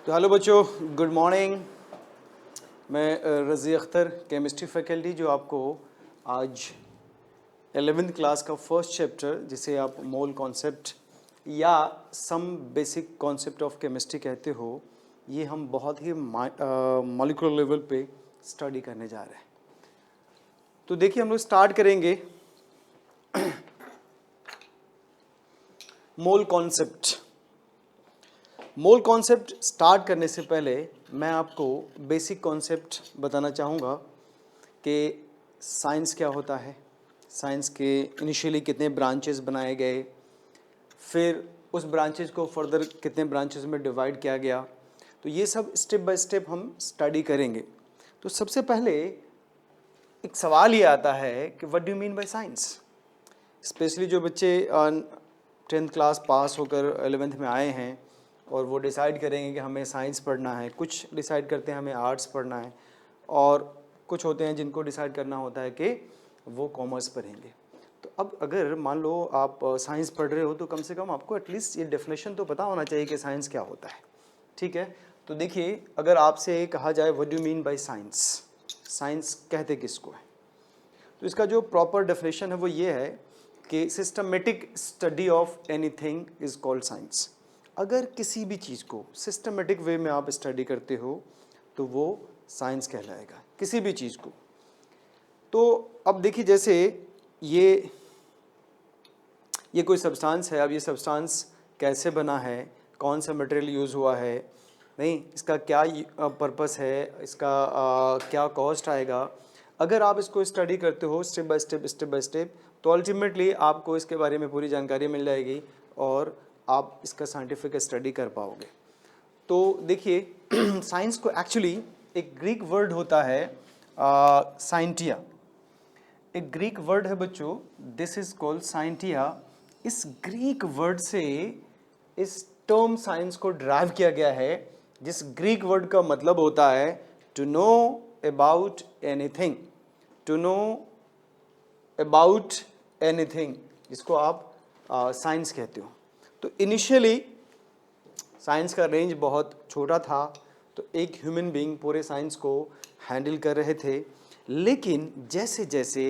तो हेलो बच्चों, good morning. मैं रज़ी अख्तर, केमिस्ट्री फैकल्टी, जो आपको आज 11th क्लास का फर्स्ट चैप्टर, जिसे आप मोल कॉन्सेप्ट या some basic concept of chemistry कहते हो, ये हम बहुत ही मॉलिक्यूलर लेवल पे स्टडी करने जा रहे हैं। तो देखिए, हम लोग स्टार्ट करेंगे mole concept. Mole concept start करने से पहले मैं आपको बेसिक कॉन्सेप्ट बताना चाहूँगा कि साइंस क्या होता है, साइंस के इनिशियली कितने ब्रांचेस बनाए गए, फिर उस ब्रांचेस को फर्दर कितने ब्रांचेस में डिवाइड किया गया। तो ये सब स्टेप बाय स्टेप हम स्टडी करेंगे। तो सबसे पहले एक सवाल ये आता है कि what do you mean by science. Specially जो बच्चे 10th क्लास पास होकर 11th में आए हैं और वो डिसाइड करेंगे कि हमें साइंस पढ़ना है, कुछ डिसाइड करते हैं हमें आर्ट्स पढ़ना है, और कुछ होते हैं जिनको डिसाइड करना होता है कि वो कॉमर्स पढ़ेंगे। तो अब अगर मान लो आप साइंस पढ़ रहे हो तो कम से कम आपको एटलीस्ट ये डेफिनेशन तो पता होना चाहिए कि साइंस क्या होता है। ठीक है, तो देखिए, अगर आपसे कहा जाए what do you mean by science, science कहते किसको है, तो इसका जो प्रॉपर डेफिनेशन है वो ये है कि systematic study of anything is called science. अगर किसी भी चीज़ को सिस्टमेटिक वे में आप स्टडी करते हो तो वो साइंस कहलाएगा, किसी भी चीज़ को। तो अब देखिए, जैसे ये कोई सब्सटेंस है, अब ये सब्सटेंस कैसे बना है, कौन सा मटेरियल यूज़ हुआ है, नहीं, इसका क्या पर्पस है, इसका क्या कॉस्ट आएगा। अगर आप इसको स्टडी करते हो स्टेप बाय स्टेप, तो अल्टीमेटली आपको इसके बारे में पूरी जानकारी मिल जाएगी और आप इसका साइंटिफिक स्टडी कर पाओगे। तो देखिए, साइंस को एक्चुअली एक ग्रीक वर्ड होता है साइंटिया। एक ग्रीक वर्ड है बच्चों, दिस इज कॉल्ड साइंटिया। इस ग्रीक वर्ड से इस टर्म साइंस को ड्राइव किया गया है, जिस ग्रीक वर्ड का मतलब होता है to know about anything, to know about anything, जिसको आप साइंस कहते हो। तो इनिशियली साइंस का रेंज बहुत छोटा था, तो एक ह्यूमन बीइंग पूरे साइंस को हैंडल कर रहे थे। लेकिन जैसे जैसे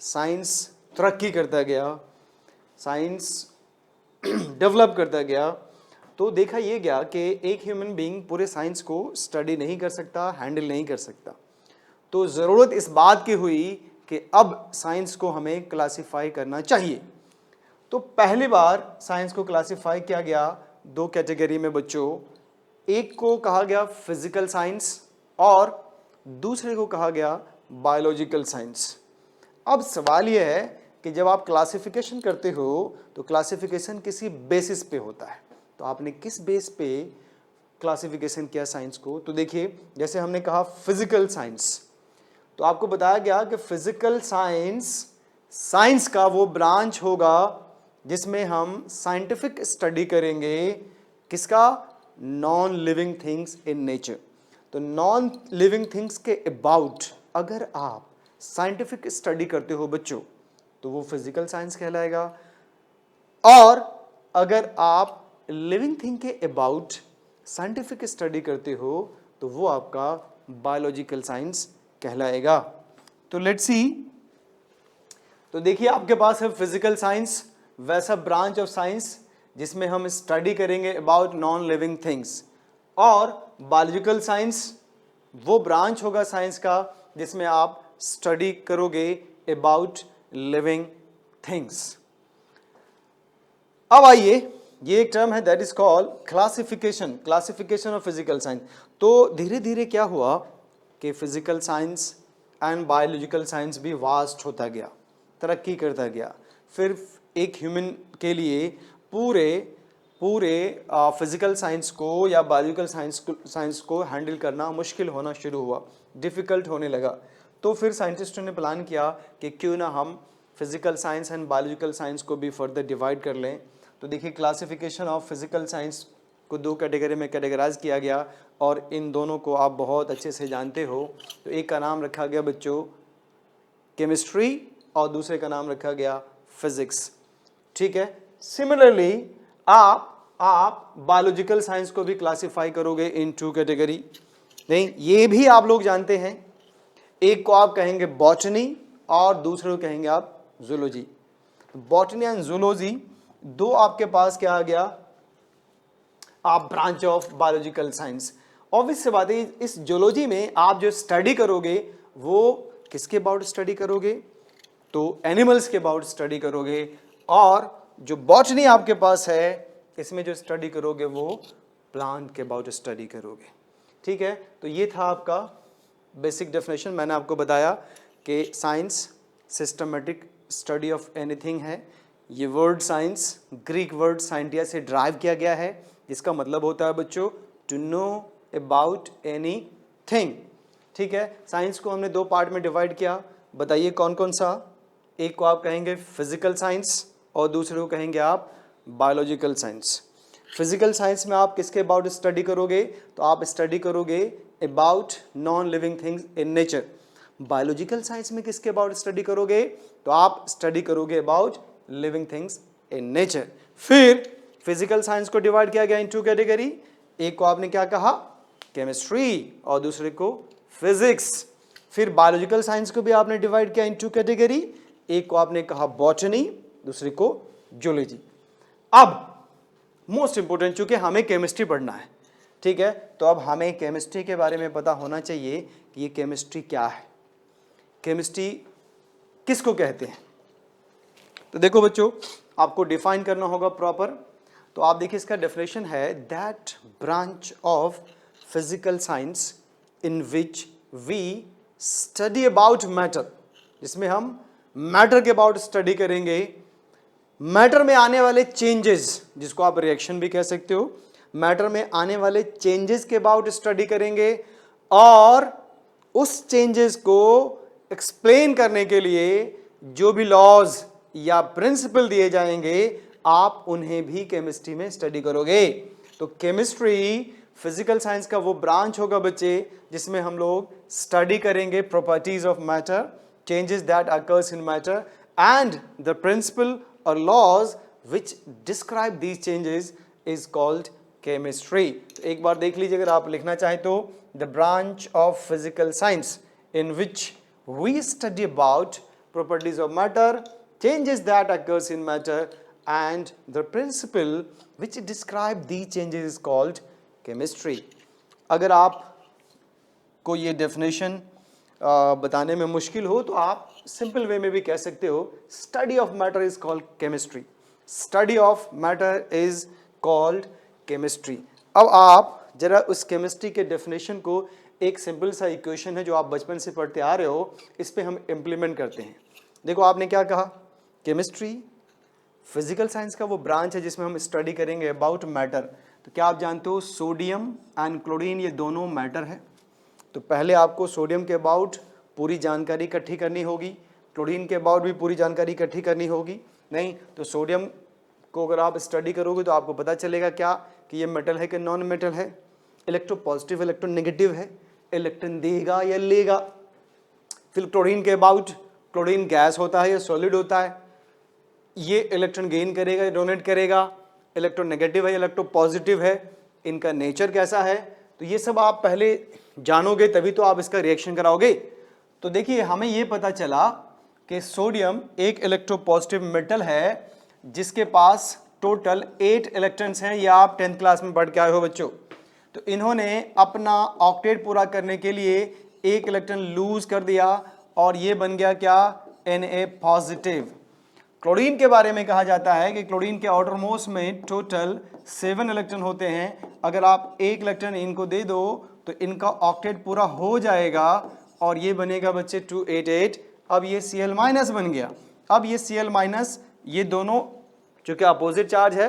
साइंस तरक्की करता गया, साइंस डेवलप करता गया, तो देखा ये गया कि एक ह्यूमन बीइंग पूरे साइंस को स्टडी नहीं कर सकता, हैंडल नहीं कर सकता। तो ज़रूरत इस बात की हुई कि अब साइंस को हमें क्लासिफाई करना चाहिए। तो पहली बार साइंस को क्लासिफाई किया गया दो कैटेगरी में बच्चों। एक को कहा गया फिजिकल साइंस और दूसरे को कहा गया बायोलॉजिकल साइंस। अब सवाल यह है कि जब आप क्लासिफिकेशन करते हो तो क्लासिफिकेशन किसी बेसिस पे होता है। तो आपने किस बेस पे क्लासिफिकेशन किया साइंस को? तो देखिए, जैसे हमने कहा फिजिकल साइंस, तो आपको बताया गया कि फिजिकल साइंस साइंस का वो ब्रांच होगा जिसमें हम साइंटिफिक स्टडी करेंगे, किसका? Non living things in nature. तो नॉन लिविंग थिंग्स के अबाउट अगर आप साइंटिफिक स्टडी करते हो बच्चों, तो वो फिजिकल साइंस कहलाएगा। और अगर आप लिविंग थिंग के अबाउट साइंटिफिक स्टडी करते हो तो वो आपका बायोलॉजिकल साइंस कहलाएगा। तो लेट्स सी। तो देखिए, आपके पास है फिजिकल साइंस, वैसा ब्रांच ऑफ साइंस जिसमें हम स्टडी करेंगे अबाउट नॉन लिविंग थिंग्स, और बायोलॉजिकल साइंस वो ब्रांच होगा साइंस का जिसमें आप स्टडी करोगे अबाउट लिविंग थिंग्स। अब आइए, ये एक टर्म है that is called classification, classification of physical science. तो धीरे धीरे क्या हुआ कि physical science and biological science भी वास्ट होता गया, तरक्की करता गया। फिर एक ह्यूमन के लिए पूरे फिजिकल साइंस को या बायोलॉजिकल साइंस को हैंडल करना मुश्किल होना शुरू हुआ, डिफ़िकल्ट होने लगा। तो फिर साइंटिस्टों ने प्लान किया कि क्यों ना हम physical science and biological science को भी फर्दर डिवाइड कर लें। तो देखिए, क्लासिफिकेशन ऑफ फिजिकल साइंस को दो कैटेगरी में कैटेगराइज किया गया, और इन दोनों को आप बहुत अच्छे से जानते हो। तो एक का नाम रखा गया बच्चों केमिस्ट्री और दूसरे का नाम रखा गया फिजिक्स। ठीक है, सिमिलरली आप आप बायोलॉजिकल साइंस को भी क्लासिफाई करोगे इन टू कैटेगरी। नहीं, ये भी आप लोग जानते हैं, एक को आप कहेंगे बॉटनी और दूसरे को कहेंगे आप जूलॉजी। बॉटनी एंड जूलॉजी दो आपके पास क्या आ गया, आप branch of biological science. Obvious सी बात है, इस जूलॉजी में आप जो स्टडी करोगे वो किसके अबाउट स्टडी करोगे, तो एनिमल्स के अबाउट स्टडी करोगे। और जो बॉटनी आपके पास है इसमें जो स्टडी करोगे वो प्लांट के अबाउट स्टडी करोगे। ठीक है, तो ये था आपका बेसिक डेफिनेशन। मैंने आपको बताया कि science systematic study of anything है। ये word science Greek word scientia से ड्राइव किया गया है, जिसका मतलब होता है बच्चों टू नो अबाउट एनीथिंग। ठीक है, साइंस को हमने दो पार्ट में डिवाइड किया, बताइए कौन कौन सा। एक को आप कहेंगे फिजिकल साइंस और दूसरे को कहेंगे आप बायोलॉजिकल साइंस। फिजिकल साइंस में आप किसके अबाउट स्टडी करोगे, तो आप स्टडी करोगे about non living things in nature. Biological science में किसके अबाउट स्टडी करोगे, तो आप स्टडी करोगे about living things in nature. फिर फिजिकल साइंस को डिवाइड किया गया इन टू कैटेगरी, एक को आपने क्या कहा केमिस्ट्री और दूसरे को फिजिक्स। फिर बायोलॉजिकल साइंस को भी आपने डिवाइड किया इन टू कैटेगरी, एक को आपने कहा बॉटनी, दूसरे को जूलॉजी। अब मोस्ट इंपोर्टेंट, चूंकि हमें केमिस्ट्री पढ़ना है, ठीक है, तो अब हमें केमिस्ट्री के बारे में पता होना चाहिए कि ये केमिस्ट्री क्या है, केमिस्ट्री किसको कहते हैं। तो देखो बच्चों, आपको डिफाइन करना होगा प्रॉपर। तो आप देखिए इसका डेफिनेशन है that branch of physical science in which we study about matter, जिसमें हम मैटर के अबाउट स्टडी करेंगे, मैटर में आने वाले चेंजेस, जिसको आप रिएक्शन भी कह सकते हो, मैटर में आने वाले चेंजेस के अबाउट स्टडी करेंगे और उस चेंजेस को एक्सप्लेन करने के लिए जो भी लॉज या प्रिंसिपल दिए जाएंगे आप उन्हें भी केमिस्ट्री में स्टडी करोगे। तो केमिस्ट्री फिजिकल साइंस का वो ब्रांच होगा बच्चे जिसमें हम लोग स्टडी करेंगे properties of matter, changes that occurs in matter and the principle or laws which describe these changes is called chemistry। तो एक बार देख लीजिए, अगर आप लिखना चाहें तो the branch of physical science in which we study about properties of matter, changes that occurs in matter and the principle which describe these changes is called chemistry। अगर आप को ये definition बताने में मुश्किल हो तो आप सिंपल वे में भी कह सकते हो study of matter is called chemistry, study of matter is called chemistry. अब आप जरा उस केमिस्ट्री के डेफिनेशन को, एक सिंपल सा इक्वेशन है जो आप बचपन से पढ़ते आ रहे हो, इस पे हम इम्प्लीमेंट करते हैं। देखो आपने क्या कहा, केमिस्ट्री फिजिकल साइंस का वो ब्रांच है जिसमें हम स्टडी करेंगे अबाउट मैटर। तो क्या आप जानते हो सोडियम एंड क्लोरीन ये दोनों मैटर है। तो पहले आपको सोडियम के अबाउट पूरी जानकारी इकट्ठी करनी होगी, क्लोरीन के अबाउट भी पूरी जानकारी इकट्ठी करनी होगी। नहीं तो सोडियम को अगर आप स्टडी करोगे तो आपको पता चलेगा क्या कि ये मेटल है कि नॉन मेटल है, इलेक्ट्रो पॉजिटिव इलेक्ट्रॉन नेगेटिव है, इलेक्ट्रॉन देगा या लेगा। फिर क्लोरीन के अबाउट, क्लोरीन गैस होता है या सॉलिड होता है, ये इलेक्ट्रॉन गेन करेगा या डोनेट करेगा, इलेक्ट्रॉन नेगेटिव है इलेक्ट्रो पॉजिटिव है, इनका नेचर कैसा है। तो ये सब आप पहले जानोगे तभी तो आप इसका रिएक्शन कराओगे। तो देखिए हमें ये पता चला कि सोडियम एक इलेक्ट्रोपॉजिटिव मेटल है जिसके पास टोटल 8 इलेक्ट्रॉन्स हैं, या आप 10th क्लास में पढ़ के आए हो बच्चों। तो इन्होंने अपना ऑक्टेट पूरा करने के लिए एक इलेक्ट्रॉन लूज कर दिया और ये बन गया क्या, Na पॉजिटिव। क्लोरीन के बारे में कहा जाता है कि क्लोरीन के आउटरमोस्ट में टोटल 7 इलेक्ट्रॉन होते हैं। अगर आप एक इलेक्ट्रॉन इनको दे दो तो इनका ऑक्टेट पूरा हो जाएगा और ये बनेगा बच्चे 288। अब ये Cl- बन गया। अब ये Cl- ये दोनों चूंकि अपोजिट चार्ज है,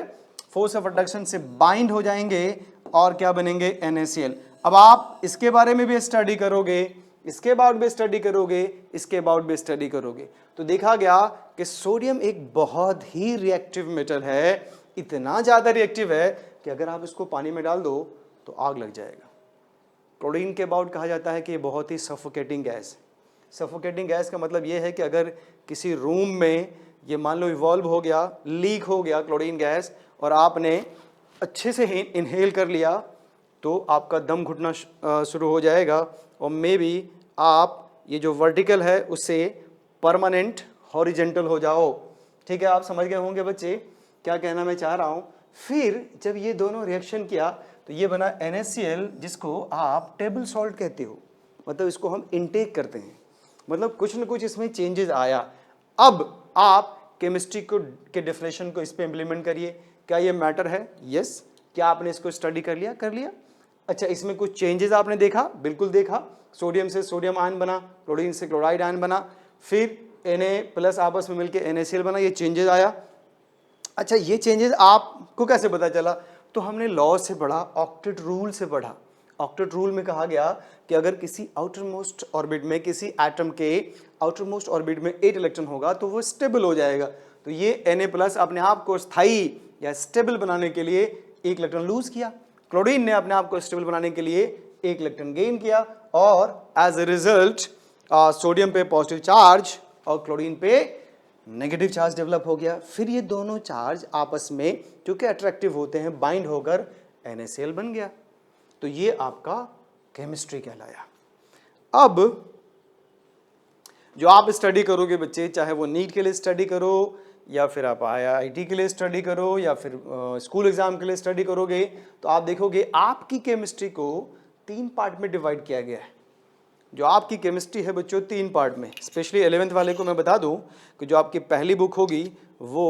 फोर्स ऑफ अट्रैक्शन से बाइंड हो जाएंगे और क्या बनेंगे, NaCl। अब आप इसके बारे में भी स्टडी करोगे, इसके अबाउट भी स्टडी करोगे, इसके अबाउट भी स्टडी करोगे। तो देखा गया कि सोडियम एक बहुत ही रिएक्टिव मेटल है, इतना ज़्यादा रिएक्टिव है कि अगर आप इसको पानी में डाल दो तो आग लग जाएगा। क्लोरीन के अबाउट कहा जाता है कि ये बहुत ही सफोकेटिंग गैस। सफोकेटिंग गैस का मतलब ये है कि अगर किसी रूम में ये मान लो इवॉल्व हो गया, लीक हो गया क्लोरीन गैस, और आपने अच्छे से इनहेल कर लिया तो आपका दम घुटना शुरू हो जाएगा और मे बी आप ये जो वर्टिकल है उससे परमानेंट हॉरिजेंटल हो जाओ। ठीक है, आप समझ गए होंगे बच्चे क्या कहना मैं चाह रहा हूँ। फिर जब ये दोनों रिएक्शन किया तो ये बना NaCl, जिसको आप टेबल सॉल्ट कहते हो, मतलब इसको हम इनटेक करते हैं, मतलब कुछ न कुछ इसमें चेंजेस आया। अब आप केमिस्ट्री को के डेफिनेशन को इस पे इम्प्लीमेंट करिए। क्या ये मैटर है? यस। क्या आपने इसको स्टडी कर लिया? कर लिया। अच्छा, इसमें कुछ चेंजेस आपने देखा? बिल्कुल देखा। सोडियम से सोडियम आयन बना, क्लोरीन से क्लोराइड आयन बना, फिर Na+ आपस में मिलकर NaCl बना, ये चेंजेस आया। अच्छा, ये चेंजेस आपको कैसे पता चला? तो हमने लॉ से पढ़ा, ऑक्टेट रूल से पढ़ा। ऑक्टेट रूल में कहा गया कि अगर किसी आउटर मोस्ट ऑर्बिट में, किसी एटम के आउटर मोस्ट ऑर्बिट में 8 इलेक्ट्रॉन होगा तो वो स्टेबल हो जाएगा। तो ये Na+ अपने आप को स्थायी या स्टेबल बनाने के लिए 1 इलेक्ट्रॉन लूज किया, क्लोरीन ने अपने आप को स्टेबल बनाने के लिए 1 इलेक्ट्रॉन गेन किया, और एज ए रिजल्ट सोडियम पे पॉजिटिव चार्ज और क्लोरीन पे नेगेटिव चार्ज डेवलप हो गया। फिर ये दोनों चार्ज आपस में क्योंकि अट्रैक्टिव होते हैं, बाइंड होकर NaCl बन गया। तो ये आपका केमिस्ट्री कहलाया। अब जो आप स्टडी करोगे बच्चे, चाहे वो नीट के लिए स्टडी करो या फिर आप IIT के लिए स्टडी करो या फिर स्कूल एग्जाम के लिए स्टडी करोगे, तो आप देखोगे आपकी केमिस्ट्री को 3 पार्ट में डिवाइड किया गया है। जो आपकी केमिस्ट्री है बच्चों 3 पार्ट में, स्पेशली 11th वाले को मैं बता दूं कि जो आपकी पहली बुक होगी वो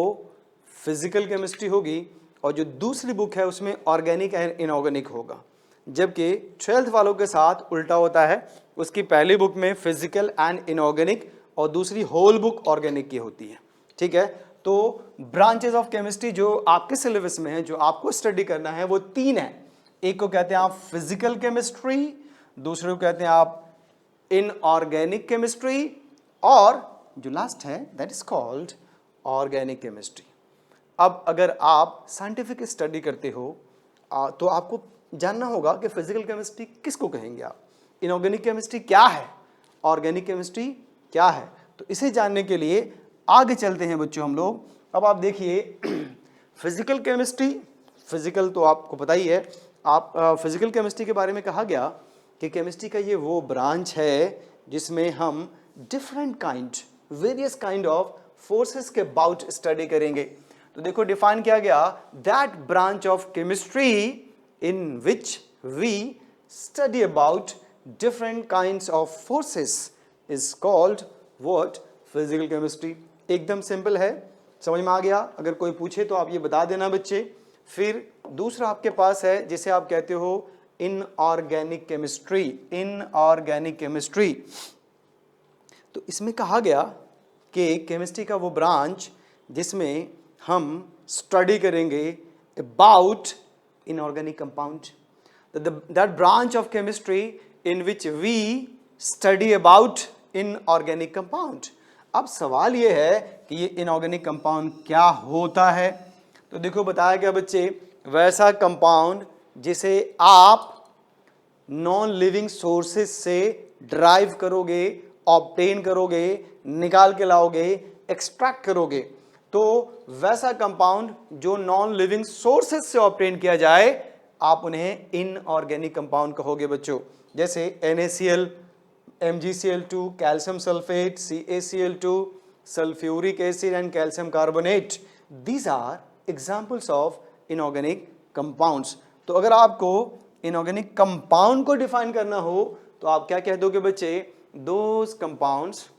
फिजिकल केमिस्ट्री होगी और जो दूसरी बुक है उसमें ऑर्गेनिक एंड इनऑर्गेनिक होगा, जबकि 12th वालों के साथ उल्टा होता है। उसकी पहली बुक में फिजिकल एंड इनऑर्गेनिक और दूसरी होल बुक ऑर्गेनिक की होती है। ठीक है, तो ब्रांचेस ऑफ केमिस्ट्री जो आपके सिलेबस में है, जो आपको स्टडी करना है, वो 3 है। एक को कहते हैं आप फिजिकल केमिस्ट्री, दूसरे को कहते हैं आप इनऑर्गेनिक केमिस्ट्री, और जो लास्ट है that is called organic chemistry. अब अगर आप साइंटिफिक स्टडी करते हो तो आपको जानना होगा कि फिजिकल केमिस्ट्री किसको कहेंगे आप, इनऑर्गेनिक केमिस्ट्री क्या है, ऑर्गेनिक केमिस्ट्री क्या है। तो इसे जानने के लिए आगे चलते हैं बच्चों हम लोग। अब आप देखिए फिजिकल केमिस्ट्री, फिजिकल तो आपको पता ही है। आप फिजिकल केमिस्ट्री के बारे में कहा गया कि केमिस्ट्री का ये वो ब्रांच है जिसमें हम different kind, various kind of forces के अबाउट स्टडी करेंगे। तो देखो डिफाइन किया गया, that branch of chemistry in which we study about different kinds of forces is called what, physical chemistry. एकदम सिंपल है, समझ में आ गया? अगर कोई पूछे तो आप ये बता देना बच्चे। फिर दूसरा आपके पास है जिसे आप कहते हो इनऑर्गेनिक केमिस्ट्री, इनऑर्गेनिक केमिस्ट्री। तो इसमें कहा गया कि केमिस्ट्री का वो ब्रांच जिसमें हम स्टडी करेंगे about inorganic compound, that branch of chemistry in which we study about inorganic compound. अब सवाल ये है कि ये इनऑर्गेनिक कंपाउंड क्या होता है। तो देखो बताया गया बच्चे, वैसा कंपाउंड जिसे आप नॉन लिविंग सोर्सेज से ड्राइव करोगे, ऑब्टेन करोगे, निकाल के लाओगे, एक्सट्रैक्ट करोगे। तो वैसा कंपाउंड जो नॉन लिविंग सोर्सेज से ऑब्टेन किया जाए, आप उन्हें इनऑर्गेनिक कंपाउंड कहोगे बच्चों। जैसे NaCl, MgCl2, calcium sulphate, CaCl2, sulphuric acid and calcium carbonate, these are examples of inorganic compounds. तो अगर आपको इनऑर्गेनिक कंपाउंड को डिफाइन करना हो तो आप क्या कह दोगे बच्चे, those compounds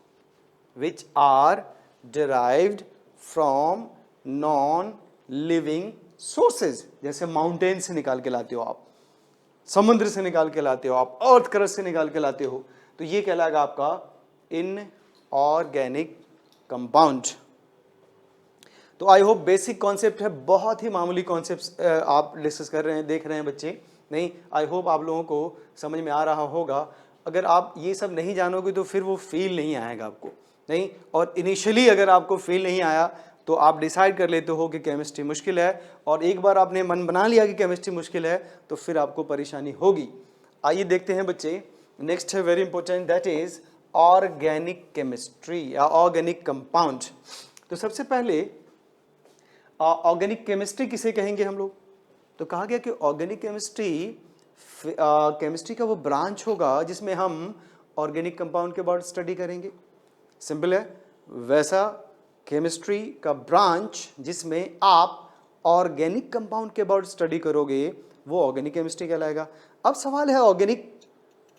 which are derived from non living sources. जैसे माउंटेन से निकाल के लाते हो आप, समुद्र से निकाल के लाते हो आप, अर्थ क्रस्ट से निकाल के लाते हो, तो ये कहलाएगा आपका इनऑर्गेनिक कंपाउंड। तो आई होप बेसिक कॉन्सेप्ट है, बहुत ही मामूली कॉन्सेप्ट आप डिस्कस कर रहे हैं, देख रहे हैं बच्चे। नहीं, आई होप आप लोगों को समझ में आ रहा होगा। अगर आप ये सब नहीं जानोगे तो फिर वो फील नहीं आएगा आपको, नहीं। और इनिशियली अगर आपको फील नहीं आया तो आप डिसाइड कर लेते हो कि केमिस्ट्री मुश्किल है, और एक बार आपने मन बना लिया कि केमिस्ट्री मुश्किल है तो फिर आपको परेशानी होगी। आइए देखते हैं बच्चे, नेक्स्ट है very important, that is organic chemistry या ऑर्गेनिक कंपाउंड। तो सबसे पहले ऑर्गेनिक केमिस्ट्री किसे कहेंगे हम लोग? तो कहा गया कि ऑर्गेनिक केमिस्ट्री का वो ब्रांच होगा जिसमें हम ऑर्गेनिक कंपाउंड के बारे स्टडी करेंगे। सिंपल है, वैसा केमिस्ट्री का ब्रांच जिसमें आप ऑर्गेनिक कंपाउंड के बारे स्टडी करोगे वो ऑर्गेनिक केमिस्ट्री कहलाएगा। अब सवाल है ऑर्गेनिक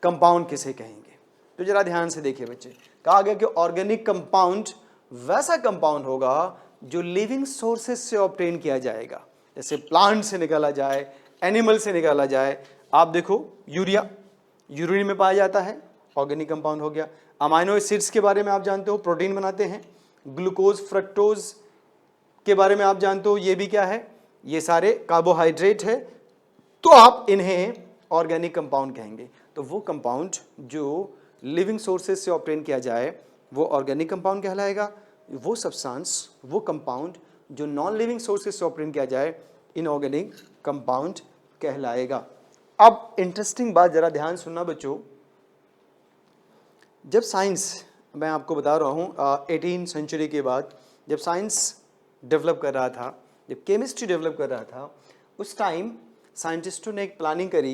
कंपाउंड किसे कहेंगे, तो जरा ध्यान से देखिए बच्चे। कहा गया कि ऑर्गेनिक कंपाउंड वैसा कंपाउंड होगा जो लिविंग सोर्सेस से ऑब्टेन किया जाएगा, जैसे प्लांट से निकाला जाए, एनिमल से निकाला जाए। आप देखो यूरिया यूरिन में पाया जाता है, ऑर्गेनिक कंपाउंड हो गया। अमाइनो एसिड्स के बारे में आप जानते हो, प्रोटीन बनाते हैं। ग्लूकोज फ्रक्टोज के बारे में आप जानते हो, ये भी क्या है, ये सारे कार्बोहाइड्रेट है, तो आप इन्हें ऑर्गेनिक कंपाउंड कहेंगे। तो वो कंपाउंड जो लिविंग सोर्सेस से ऑब्टेन किया जाए वो ऑर्गेनिक कंपाउंड कहलाएगा। वो सब्सटेंस, वो कंपाउंड जो नॉन लिविंग सोर्सेस से ऑब्टेन किया जाए इनऑर्गेनिक कंपाउंड कहलाएगा। अब इंटरेस्टिंग बात जरा ध्यान सुनना बच्चों, जब साइंस, मैं आपको बता रहा हूँ 18th सेंचुरी के बाद जब साइंस डेवलप कर रहा था, जब केमिस्ट्री डेवलप कर रहा था, उस टाइम साइंटिस्टों ने एक प्लानिंग करी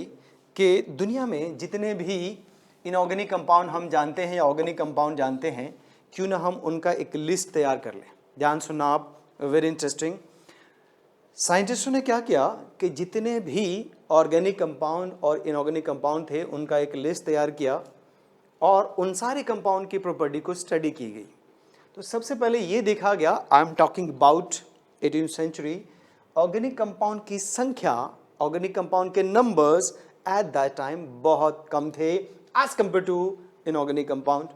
कि दुनिया में जितने भी इनऑर्गेनिक कंपाउंड हम जानते हैं या ऑर्गेनिक कंपाउंड जानते हैं, क्यों ना हम उनका एक लिस्ट तैयार कर लें। ध्यान सुनना आप, वेरी इंटरेस्टिंग। साइंटिस्टों ने क्या किया कि जितने भी ऑर्गेनिक कंपाउंड और इनऑर्गेनिक कंपाउंड थे उनका एक लिस्ट तैयार किया और उन सारे कंपाउंड की प्रॉपर्टी को स्टडी की गई। तो सबसे पहले ये देखा गया, I am talking about 18th century, organic compound की संख्या, ऑर्गेनिक कंपाउंड के नंबर्स एट दैट टाइम बहुत कम थे as compare to inorganic compound.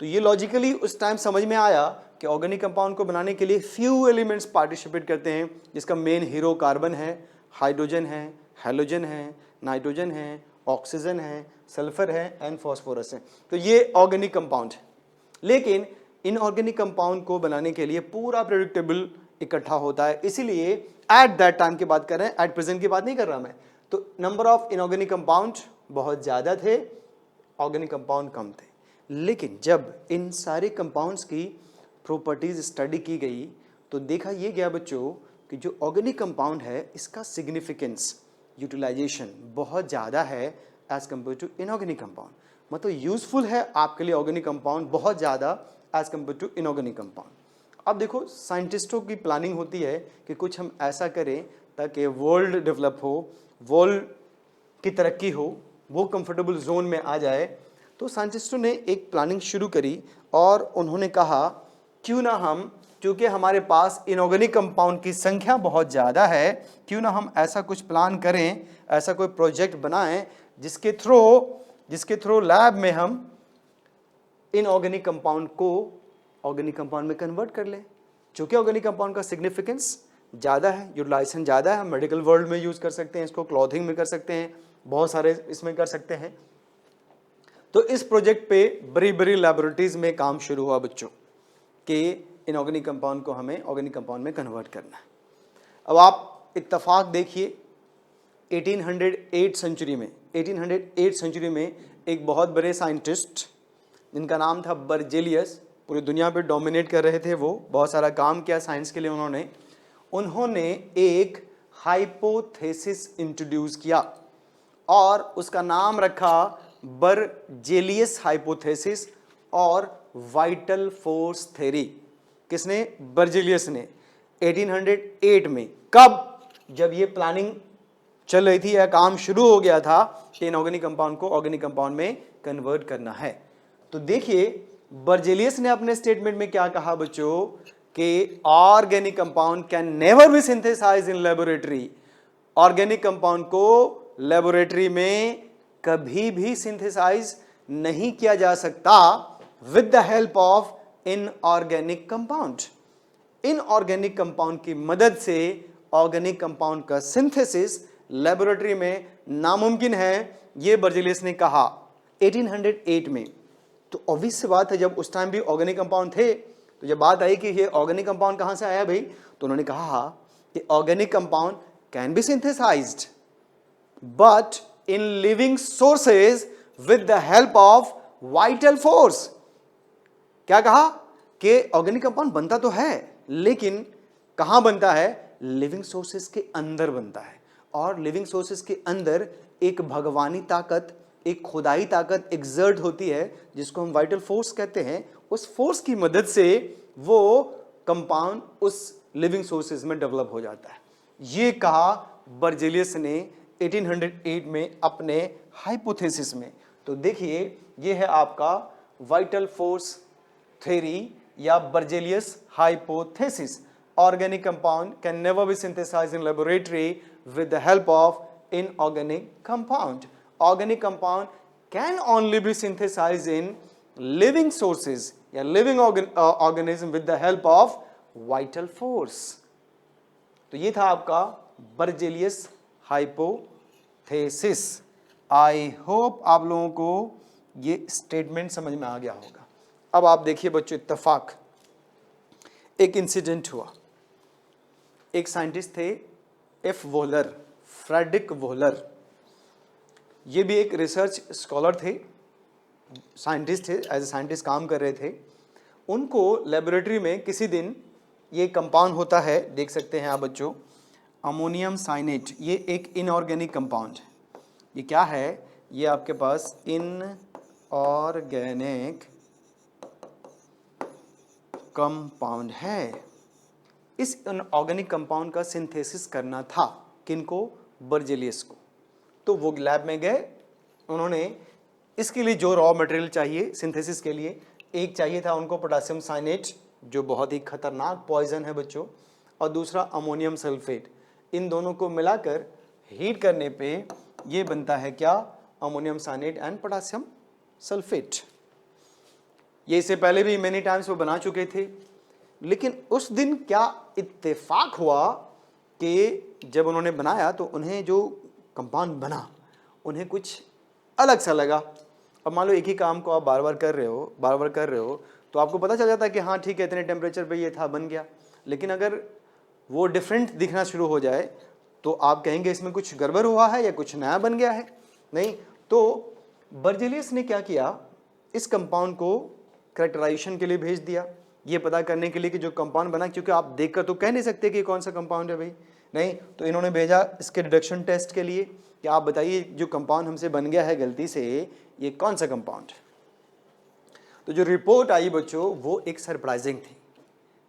तो ये लॉजिकली उस टाइम समझ में आया कि ऑर्गेनिक कंपाउंड को बनाने के लिए फ्यू एलिमेंट्स पार्टिसिपेट करते हैं, जिसका मेन हीरो कार्बन है, हाइड्रोजन है, हेलोजन है, नाइट्रोजन है, ऑक्सीजन है, सल्फर है एंड फॉस्फोरस है। तो ये ऑर्गेनिक कंपाउंड है। लेकिन इनऑर्गेनिक कंपाउंड को बनाने के लिए पूरा प्रेडिक्टेबल इकट्ठा होता है, इसीलिए एट दैट टाइम की बात कर रहे हैं, एट प्रेजेंट की बात नहीं कर रहा मैं। तो नंबर ऑफ इनऑर्गेनिक कंपाउंड बहुत ज़्यादा थे, ऑर्गेनिक कंपाउंड कम थे। लेकिन जब इन सारे कंपाउंड्स की प्रॉपर्टीज स्टडी की गई तो देखा ये गया बच्चों कि जो ऑर्गेनिक कंपाउंड है इसका सिग्निफिकेंस, यूटिलाइजेशन बहुत ज़्यादा है as compare to inorganic compound. मतलब यूजफुल है आपके लिए ऑर्गेनिक कंपाउंड बहुत ज़्यादा as compare to inorganic compound. अब देखो साइंटिस्टों की प्लानिंग होती है कि कुछ हम ऐसा करें ताकि वर्ल्ड डेवलप हो, वर्ल्ड की तरक्की हो, वो कंफर्टेबल जोन में आ जाए। तो साइंटिस्टों ने एक प्लानिंग शुरू करी और उन्होंने कहा क्यों ना हम, क्योंकि हमारे पास इनऑर्गेनिक कंपाउंड की संख्या बहुत ज़्यादा है, क्यों ना हम ऐसा कुछ प्लान करें, ऐसा कोई प्रोजेक्ट बनाएं जिसके थ्रू लैब में हम इनऑर्गेनिक कंपाउंड को ऑर्गेनिक कंपाउंड में कन्वर्ट कर लें। चूँकि ऑर्गेनिक कंपाउंड का सिग्निफिकेंस ज़्यादा है, यूटिलाइजेशन ज़्यादा है, हम मेडिकल वर्ल्ड में यूज़ कर सकते हैं इसको, क्लॉथिंग में कर सकते हैं, बहुत सारे इसमें कर सकते हैं। तो इस प्रोजेक्ट पे बड़ी बड़ी लैबोरेटरीज में काम शुरू हुआ बच्चों कि इनऑर्गेनिक कंपाउंड को हमें ऑर्गेनिक कंपाउंड में कन्वर्ट करना है। अब आप इत्तफाक देखिए 1808 सेंचुरी में एक बहुत बड़े साइंटिस्ट जिनका नाम था बर्जेलियस, पूरी दुनिया पे डोमिनेट कर रहे थे, वो बहुत सारा काम किया साइंस के लिए उन्होंने एक हाइपोथेसिस इंट्रोड्यूस किया और उसका नाम रखा बर्जेलियस हाइपोथेसिस और वाइटल फोर्स थ्योरी। किसने? बर्जेलियस ने 1808 में। कब? जब ये प्लानिंग चल रही थी या काम शुरू हो गया था कि इनऑर्गेनिक कंपाउंड को ऑर्गेनिक कंपाउंड में कन्वर्ट करना है। तो देखिए बर्जेलियस ने अपने स्टेटमेंट में क्या कहा बच्चों कि organic compound can never be synthesized in laboratory. Organic compound को लेबोरेटरी में कभी भी सिंथेसाइज नहीं किया जा सकता with the help of inorganic compound. Inorganic compound की मदद से ऑर्गेनिक कंपाउंड का सिंथेसिस लेबोरेटरी में नामुमकिन है, ये बर्जेलियस ने कहा 1808 में। तो ऑब्वियस सी बात है जब उस टाइम भी ऑर्गेनिक कंपाउंड थे, तो जब बात आई कि ये ऑर्गेनिक कंपाउंड कहाँ से आया भाई, तो उन्होंने कहा कि organic compound can be synthesised but in living sources with the help of vital force. क्या कहा कि ऑर्गेनिक कंपाउंड बनता तो है लेकिन कहां बनता है? लिविंग सोर्सेज के अंदर बनता है। और लिविंग सोर्सेज के अंदर एक भगवानी ताकत, एक खुदाई ताकत एक्सर्ट होती है जिसको हम वाइटल फोर्स कहते हैं। उस फोर्स की मदद से वो कंपाउंड उस लिविंग सोर्सेज में डेवलप हो जाता है। ये कहा बर्जेलियस ने 1808 में अपने हाइपोथेसिस में। तो देखिए ये है आपका वाइटल फोर्स थ्योरी या Berzelius hypothesis. Organic compound can never be synthesized in laboratory with the help of inorganic compound. Organic compound can only be synthesized in living sources या living organism with the help of vital force. तो ये था आपका Berzelius hypothesis. I hope आप लोगों को ये statement समझ में आ गया होगा। अब आप देखिए बच्चों, इत्तेफाक एक इंसिडेंट हुआ। एक साइंटिस्ट थे एफ वोलर, फ्रेडरिक वोलर। ये भी एक रिसर्च स्कॉलर थे, साइंटिस्ट थे, एज ए साइंटिस्ट काम कर रहे थे। उनको लेबोरेटरी में किसी दिन ये कंपाउंड होता है, देख सकते हैं आप बच्चों, अमोनियम साइनेट। ये एक इनऑर्गेनिक कंपाउंड है। ये क्या है? ये आपके पास इनऑर्गेनिक कंपाउंड है। इस इनऑर्गेनिक कंपाउंड का सिंथेसिस करना था किनको? बर्जेलियस को। तो वो लैब में गए, उन्होंने इसके लिए जो रॉ मटेरियल चाहिए सिंथेसिस के लिए, एक चाहिए था उनको पोटेशियम साइनेट जो बहुत ही खतरनाक पॉइजन है बच्चों, और दूसरा अमोनियम सल्फेट। इन दोनों को मिलाकर हीट करने पे ये बनता है क्या? Ammonium cyanate and potassium sulphate. ये इससे पहले भी मेनी टाइम्स वो बना चुके थे, लेकिन उस दिन क्या इत्तेफाक हुआ कि जब उन्होंने बनाया तो उन्हें जो कंपाउंड बना उन्हें कुछ अलग सा लगा। अब मान लो एक ही काम को आप बार बार कर रहे हो तो आपको पता चल जाता है कि हाँ ठीक है, इतने टेम्परेचर पे ये था, बन गया। लेकिन अगर वो डिफरेंट दिखना शुरू हो जाए तो आप कहेंगे इसमें कुछ गड़बड़ हुआ है या कुछ नया बन गया है। नहीं, तो बर्जेलियस ने क्या किया, इस कंपाउंड को कैरेक्टराइजेशन के लिए भेज दिया, ये पता करने के लिए कि जो कंपाउंड बना, क्योंकि आप देखकर तो कह नहीं सकते कि कौन सा कंपाउंड है भाई। नहीं, तो इन्होंने भेजा इसके रिडक्शन टेस्ट के लिए कि आप बताइए जो कंपाउंड हमसे बन गया है गलती से, ये कौन सा कंपाउंड है। तो जो रिपोर्ट आई बच्चों वो एक सरप्राइजिंग थी।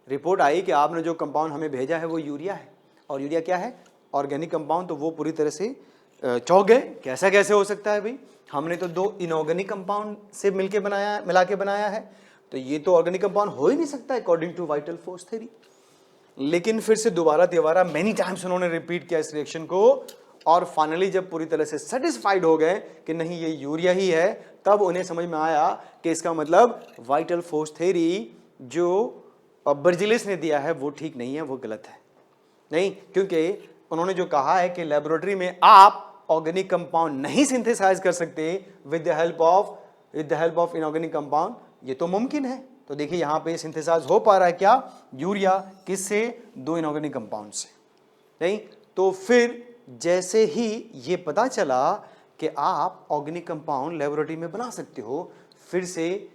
रिपोर्ट आई कि आपने जो कंपाउंड हमें भेजा है वो यूरिया है, और यूरिया क्या है? Organic compound. तो वो पूरी तरह से चौंक गए, कैसा कैसे हो सकता है भाई, हमने तो दो इनऑर्गेनिक कंपाउंड से मिला के बनाया है, तो ये तो ऑर्गेनिक कंपाउंड हो ही नहीं सकता according to vital force theory. लेकिन फिर से दोबारा मेनी टाइम्स उन्होंने रिपीट किया इस रिएक्शन को, और फाइनली जब पूरी तरह से सेटिस्फाइड हो गए कि नहीं ये यूरिया ही है, तब उन्हें समझ में आया कि इसका मतलब वाइटल फोर्स थ्योरी जो बर्जेलियस ने दिया है वो ठीक नहीं है, वो गलत है। नहीं, क्योंकि उन्होंने जो कहा है कि लेबोरेटरी में आप ऑर्गेनिक कंपाउंड नहीं सिंथेसाइज कर सकते with the help of inorganic compound, ये तो मुमकिन है। तो देखिए यहाँ पे सिंथेसाइज हो पा रहा है क्या? यूरिया किससे? दो इनऑर्गेनिक कंपाउंड से। नहीं, तो फिर जैसे ही ये पता चला कि आप ऑर्गेनिक कंपाउंड लेबोरेटरी में बना सकते हो, फिर से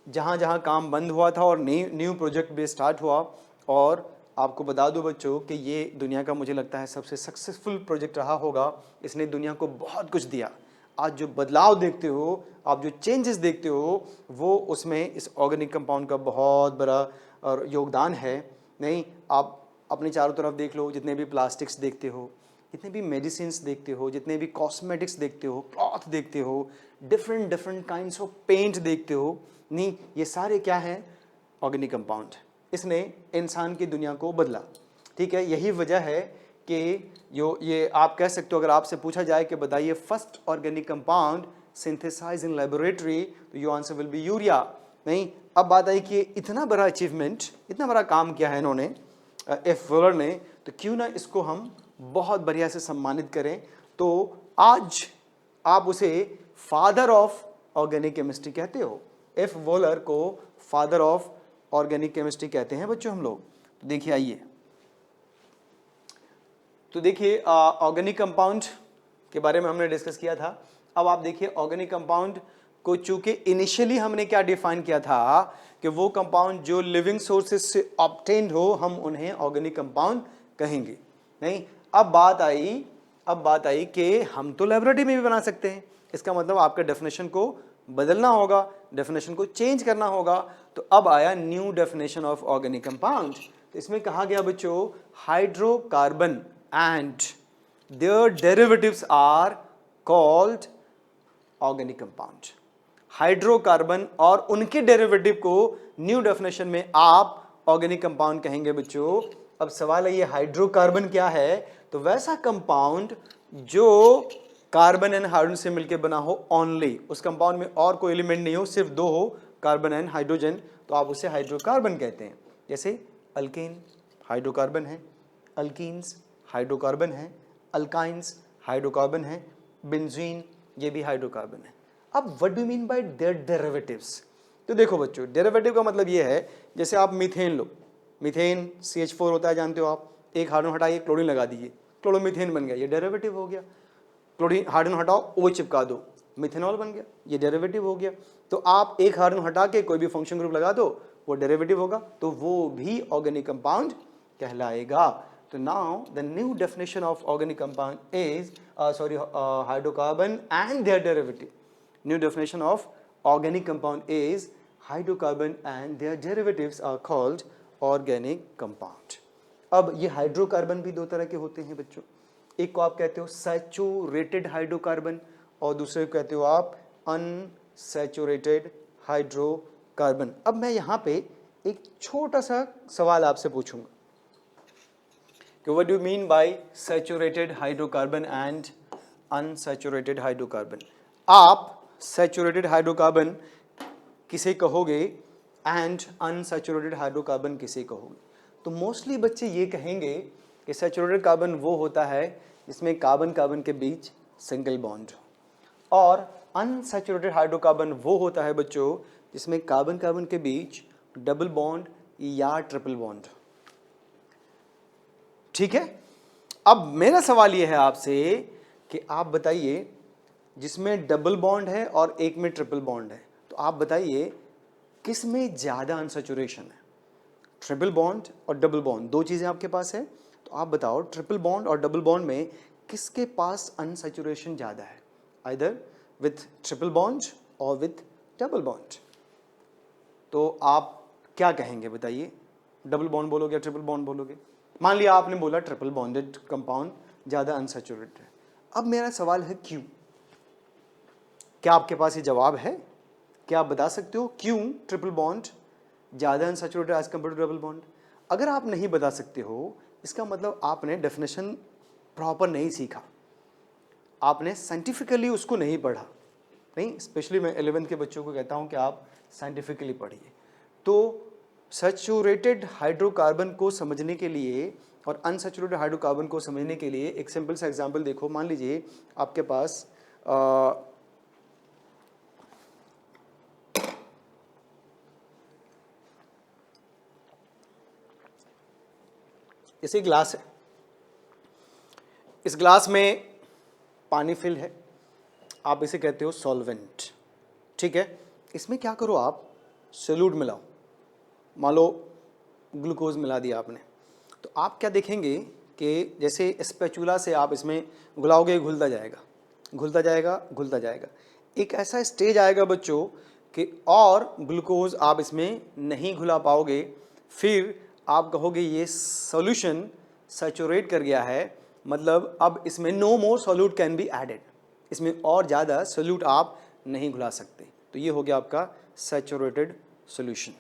जहाँ जहाँ काम बंद हुआ था और न्यू प्रोजेक्ट भी स्टार्ट हुआ। और आपको बता दूं बच्चों कि ये दुनिया का मुझे लगता है सबसे सक्सेसफुल प्रोजेक्ट रहा होगा। इसने दुनिया को बहुत कुछ दिया। आज जो बदलाव देखते हो, आप जो चेंजेस देखते हो, वो उसमें इस ऑर्गेनिक कंपाउंड का बहुत बड़ा योगदान है। नहीं, आप अपने चारों तरफ देख लो, जितने भी प्लास्टिक्स देखते हो, जितने भी मेडिसिन्स देखते हो, जितने भी कॉस्मेटिक्स देखते हो, क्लॉथ देखते हो, डिफरेंट काइंड्स ऑफ पेंट देखते हो, नहीं ये सारे क्या हैं? Organic compound. इसने इंसान की दुनिया को बदला। ठीक है, यही वजह है कि ये आप कह सकते हो, अगर आपसे पूछा जाए कि बताइए first organic compound synthesize in laboratory, तो your answer will be urea. नहीं, अब बात आई कि इतना बड़ा अचीवमेंट, इतना बड़ा काम किया है इन्होंने, एफ वोलर ने, तो क्यों ना इसको हम बहुत बढ़िया से सम्मानित करें। तो आज आप उसे फादर ऑफ ऑर्गेनिक केमिस्ट्री कहते हो। एफ वोलर को फादर ऑफ ऑर्गेनिक केमिस्ट्री कहते हैं बच्चों हम लोग। तो देखिए आइए, तो देखिए ऑर्गेनिक कंपाउंड के बारे में हमने डिस्कस किया था। अब आप देखिए ऑर्गेनिक कंपाउंड को, चूंकि इनिशियली हमने क्या डिफाइन किया था कि वो कंपाउंड जो लिविंग सोर्सेज से ऑब्टेन्ड हो, हम उन्हें ऑर्गेनिक कंपाउंड कहेंगे। नहीं, अब बात आई अब बात आई कि हम तो लेबोरेटरी में भी बना सकते हैं, इसका मतलब आपका डेफिनेशन को बदलना होगा, डेफिनेशन को चेंज करना होगा। तो अब आया new definition of organic compound. तो इसमें कहा गया बच्चों, hydrocarbon and their derivatives are called organic compound. Hydrocarbon और उनके डेरिवेटिव को न्यू डेफिनेशन में आप ऑर्गेनिक कंपाउंड कहेंगे बच्चों। अब सवाल है ये हाइड्रोकार्बन क्या है? तो वैसा कंपाउंड जो कार्बन एंड हाइड्रोजन से मिलकर बना हो ओनली, उस कंपाउंड में और कोई एलिमेंट नहीं हो, सिर्फ दो हो, कार्बन एंड हाइड्रोजन, तो आप उसे हाइड्रोकार्बन कहते हैं। जैसे अल्केन हाइड्रोकार्बन है, अल्कीन्स हाइड्रोकार्बन है, अल्काइंस हाइड्रोकार्बन है, बेंजीन ये भी हाइड्रोकार्बन है। अब what do mean bye there derivatives? तो देखो बच्चों, डेरिवेटिव का मतलब ये है, जैसे आप मीथेन लो, मीथेन CH4 होता है, जानते हो आप, एक हाइड्रोजन हटाइए क्लोरीन लगा दीजिए, क्लोरोमीथेन बन गया, ये डेरिवेटिव हो गया। क्लोरीन हाइड्रोजन हटाओ, O चिपका दो, मिथेनॉल बन गया, ये डेरिवेटिव हो गया। तो आप एक हाइड्रोजन हटा के कोई भी फंक्शन ग्रुप लगा दो, वो डेरिवेटिव होगा, तो वो भी ऑर्गेनिक कंपाउंड कहलाएगा। तो now the new definition of organic compound is hydrocarbon and their derivative. New definition of organic compound is hydrocarbon and their derivatives are called organic compound। अब ये हाइड्रोकार्बन भी दो तरह के होते हैं बच्चों, एक को आप कहते हो सैचुरेटेड हाइड्रोकार्बन और दूसरे को कहते हो आप अनसैचुरेटेड हाइड्रोकार्बन। अब मैं यहाँ पे एक छोटा सा सवाल आपसे पूछूंगा कि what do you mean by saturated hydrocarbon and unsaturated hydrocarbon? आप सैचुरेटेड हाइड्रोकार्बन किसे कहोगे एंड अनसैचुरेटेड हाइड्रोकार्बन किसे कहोगे? तो मोस्टली बच्चे ये कहेंगे कि सैचुरेटेड कार्बन वो होता है जिसमें कार्बन कार्बन के बीच सिंगल बॉन्ड, और अनसैचुरेटेड हाइड्रोकार्बन वो होता है बच्चों जिसमें कार्बन कार्बन के बीच डबल बॉन्ड या ट्रिपल बॉन्ड। ठीक है, अब मेरा सवाल ये है आपसे कि आप बताइए, जिसमें डबल बॉन्ड है और एक में ट्रिपल बॉन्ड है, तो आप बताइए किस में ज़्यादा अनसैचुरेशन है? ट्रिपल बॉन्ड और डबल बॉन्ड दो चीज़ें आपके पास है, तो आप बताओ ट्रिपल बॉन्ड और डबल बॉन्ड में किसके पास अनसैचुरेशन ज़्यादा है, आइदर विथ ट्रिपल बॉन्ड और विथ डबल बॉन्ड? तो आप क्या कहेंगे बताइए, डबल बॉन्ड बोलोगे या ट्रिपल बॉन्ड बोलोगे? मान लिया आपने बोला ट्रिपल बॉन्डेड कंपाउंड ज़्यादा अनसैचुरेटेड है। अब मेरा सवाल है क्यों? क्या आपके पास ये जवाब है? क्या आप बता सकते हो क्यों ट्रिपल बॉन्ड ज़्यादा unsaturated as compare to double bond? अगर आप नहीं बता सकते हो, इसका मतलब आपने डेफिनेशन प्रॉपर नहीं सीखा, आपने साइंटिफिकली उसको नहीं पढ़ा। नहीं, स्पेशली मैं 11th के बच्चों को कहता हूँ कि आप साइंटिफिकली पढ़िए। तो सैचुरेटेड हाइड्रोकार्बन को समझने के लिए और अनसैचुरेटेड हाइड्रोकार्बन को समझने के लिए एक सिंपल सा एग्जांपल देखो। मान लीजिए आपके पास जैसे ग्लास है, इस ग्लास में पानी फिल है, आप इसे कहते हो सॉल्वेंट। ठीक है, इसमें क्या करो आप, सोल्यूट मिलाओ, मान लो ग्लूकोज मिला दिया आपने, तो आप क्या देखेंगे कि जैसे स्पैचुला से आप इसमें घुलाओगे, घुलता जाएगा घुलता जाएगा घुलता जाएगा, एक ऐसा स्टेज आएगा बच्चों कि और ग्लूकोज आप इसमें नहीं घुला पाओगे, फिर आप कहोगे ये सॉल्यूशन सैचुरेट कर गया है, मतलब अब इसमें no more solute can be added, इसमें और ज़्यादा सॉल्यूट आप नहीं घुला सकते। तो ये हो गया आपका सैचुरेटेड सॉल्यूशन।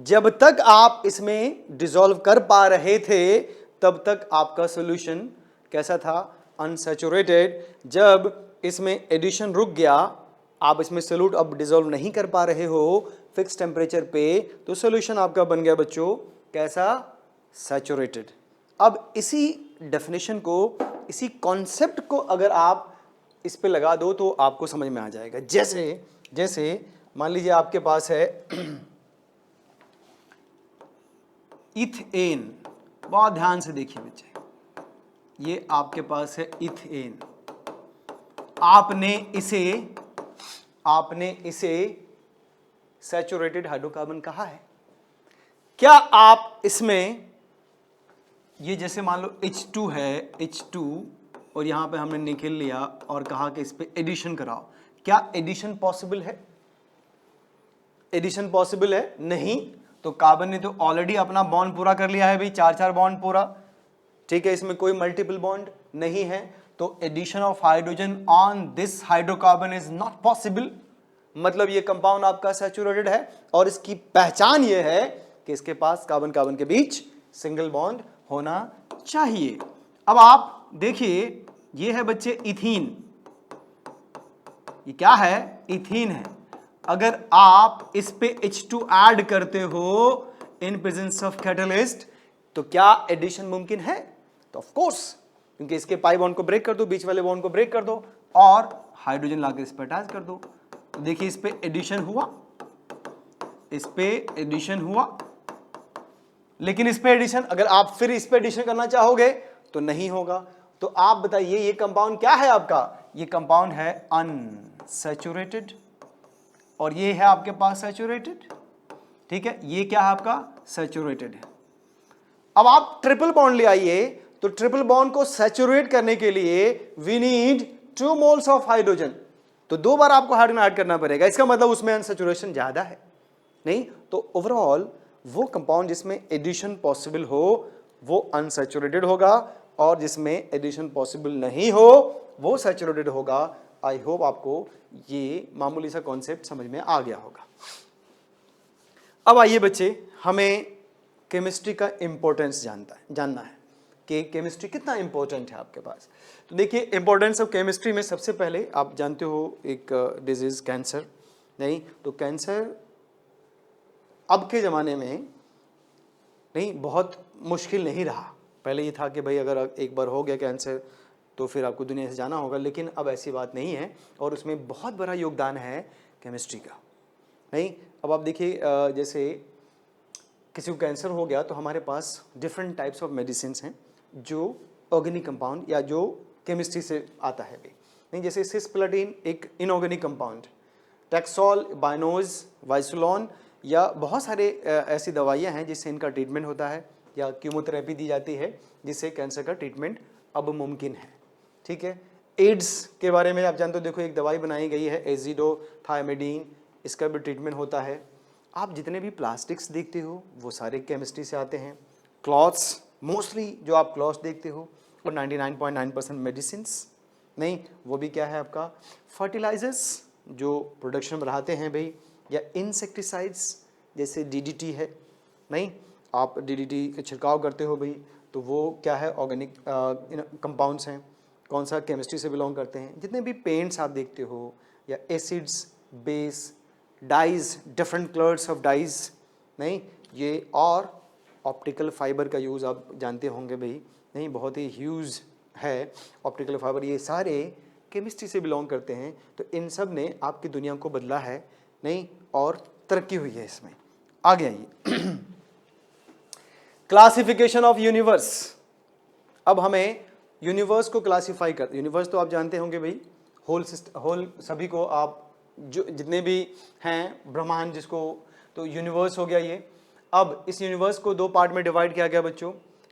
जब तक आप इसमें डिसॉल्व कर पा रहे थे तब तक आपका सॉल्यूशन कैसा था, अनसैचुरेटेड। जब इसमें एडिशन रुक गया, आप इसमें सॉल्यूट अब डिसॉल्व नहीं कर पा रहे हो फिक्स टेम्परेचर पे, तो सॉल्यूशन आपका बन गया बच्चों कैसा, सैचुरेटेड। अब इसी डेफिनेशन को, इसी कॉन्सेप्ट को अगर आप इस पे लगा दो तो आपको समझ में आ जाएगा। जैसे मान लीजिए आपके पास है इथेन, बहुत ध्यान से देखिए बच्चे, ये आपके पास है इथेन, आपने इसे सैचुरेटेड हाइड्रोकार्बन कहा है। क्या आप इसमें ये जैसे मान लो H2 है, H2 और यहाँ पे हमने निखिल लिया और कहा कि इस पे एडिशन कराओ। क्या एडिशन पॉसिबल है? एडिशन पॉसिबल है? नहीं। तो कार्बन ने तो ऑलरेडी अपना बॉन्ड पूरा कर लिया है भाई, 4 बॉन्ड पूरा, ठीक है, इसमें कोई मल्टीपल बॉन्ड नहीं है, तो addition of hydrogen on this hydrocarbon is not possible. मतलब ये कंपाउंड आपका सैचुरेटेड है और इसकी पहचान ये है कि इसके पास कार्बन कार्बन के बीच सिंगल बॉन्ड होना चाहिए। अब आप देखिए, ये है बच्चे इथीन, ये क्या है? इथीन है। अगर आप इस पे H2 ऐड करते हो इन प्रेजेंस ऑफ कैटलिस्ट, तो क्या एडिशन मुमकिन है? तो ऑफ कोर्स, क्योंकि इसके पाई बॉन्ड को ब्रेक कर दो, बीच वाले बॉन्ड को ब्रेक कर दो और हाइड्रोजन लाकर इस पे अटैच कर दो। तो देखिए इस पे एडिशन हुआ, इस पे एडिशन हुआ, लेकिन इस पे एडिशन, अगर आप फिर इस पे एडिशन करना चाहोगे तो नहीं होगा। तो आप बताइए ये कंपाउंड क्या है आपका? ये कंपाउंड है अनसैचुरेटेड और ये है आपके पास सैचुरेटेड, ठीक है, ये क्या है आपका? सैचुरेटेड है। अब आप ट्रिपल बॉन्ड ले आइए, तो ट्रिपल बॉन्ड को सैचुरेट करने के लिए we need 2 moles of hydrogen, तो 2 बार आपको हाइड्रोजन ऐड करना पड़ेगा। इसका मतलब उसमें अनसैचुरेशन ज्यादा है, नहीं? तो ओवरऑल वो कंपाउंड जिसमें एडिशन पॉसिबल हो वो अनसैचुरेटेड होगा और जिसमें एडिशन पॉसिबल नहीं हो वो सैचुरेटेड होगा। आई होप आपको ये मामूली सा कॉन्सेप्ट समझ में आ गया होगा। अब आइए बच्चे, हमें केमिस्ट्री का इंपॉर्टेंस जानना है कि केमिस्ट्री कितना इंपॉर्टेंट है आपके पास। तो देखिए, इंपॉर्टेंस ऑफ केमिस्ट्री में सबसे पहले आप जानते हो एक डिजीज कैंसर, नहीं? तो कैंसर अब के ज़माने में नहीं, बहुत मुश्किल नहीं रहा। पहले ये था कि भाई अगर एक बार हो गया कैंसर तो फिर आपको दुनिया से जाना होगा, लेकिन अब ऐसी बात नहीं है और उसमें बहुत बड़ा योगदान है केमिस्ट्री का, नहीं? अब आप देखिए, जैसे किसी को कैंसर हो गया तो हमारे पास डिफरेंट टाइप्स ऑफ मेडिसिन हैं जो ऑर्गेनिक कंपाउंड या जो केमिस्ट्री से आता है भी, नहीं? जैसे सिस्प्लाटिन एक इनऑर्गेनिक कंपाउंड, टैक्सोल, बाइनोज, वाइसोलोन या बहुत सारे ऐसी दवाइयाँ हैं जिससे इनका ट्रीटमेंट होता है या कीमोथेरेपी दी जाती है जिससे कैंसर का ट्रीटमेंट अब मुमकिन है, ठीक है। एड्स के बारे में आप जानते हो, देखो एक दवाई बनाई गई है एजिडोथायमिडीन, इसका भी ट्रीटमेंट होता है। आप जितने भी प्लास्टिक्स देखते हो वो सारे केमिस्ट्री से आते हैं। क्लॉथ्स, मोस्टली जो आप क्लॉथ्स देखते हो और 99.9% मेडिसिन्स, नहीं, वो भी क्या है आपका? फर्टिलाइजर्स जो प्रोडक्शन बढ़ाते हैं भाई, या इंसेक्टिसाइड्स जैसे DDT है, नहीं? आप DDT का छिड़काव करते हो भाई, तो वो क्या है? ऑर्गेनिक कंपाउंड्स हैं। कौन सा? केमिस्ट्री से बिलोंग करते हैं। जितने भी पेंट्स आप देखते हो या acids, base, dyes, different colours of dyes, नहीं, ये, और ऑप्टिकल फाइबर का यूज़ आप जानते होंगे भाई, नहीं? बहुत ही ह्यूज है ऑप्टिकल फाइबर, ये सारे केमिस्ट्री से बिलोंग करते हैं। तो इन सब ने आपकी दुनिया को बदला है, नहीं? और तरक्की हुई है इसमें। आगे आइए, क्लासिफिकेशन ऑफ यूनिवर्स। अब हमें यूनिवर्स को क्लासिफाई कर, यूनिवर्स तो आप जानते होंगे भाई, होल सभी को आप जो जितने भी हैं ब्रह्मांड जिसको, तो यूनिवर्स हो गया ये। अब इस यूनिवर्स को 2 पार्ट में डिवाइड किया गया बच्चों।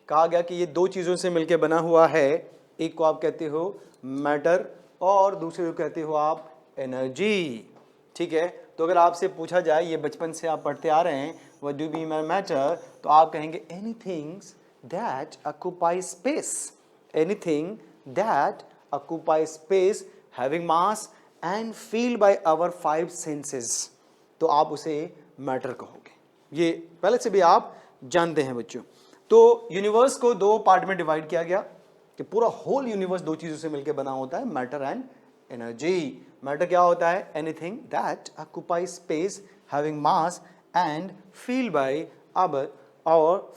कहा गया कि ये 2 चीज़ों से मिलकर बना हुआ है, एक को आप कहते हो मैटर और दूसरे को कहते हो आप एनर्जी, ठीक है। तो अगर आपसे पूछा जाए, ये बचपन से आप पढ़ते आ रहे हैं, what do mean by matter, तो आप कहेंगे anythings that occupy space, anything that occupy space having mass and feel by our 5 senses, तो आप उसे मैटर कहोगे। ये पहले से भी आप जानते हैं बच्चों। तो यूनिवर्स को 2 पार्ट में डिवाइड किया गया कि पूरा होल यूनिवर्स 2 चीज़ों से मिलकर बना होता है, मैटर एंड एनर्जी। मैटर क्या होता है? Anything that occupy space having mass and feel by our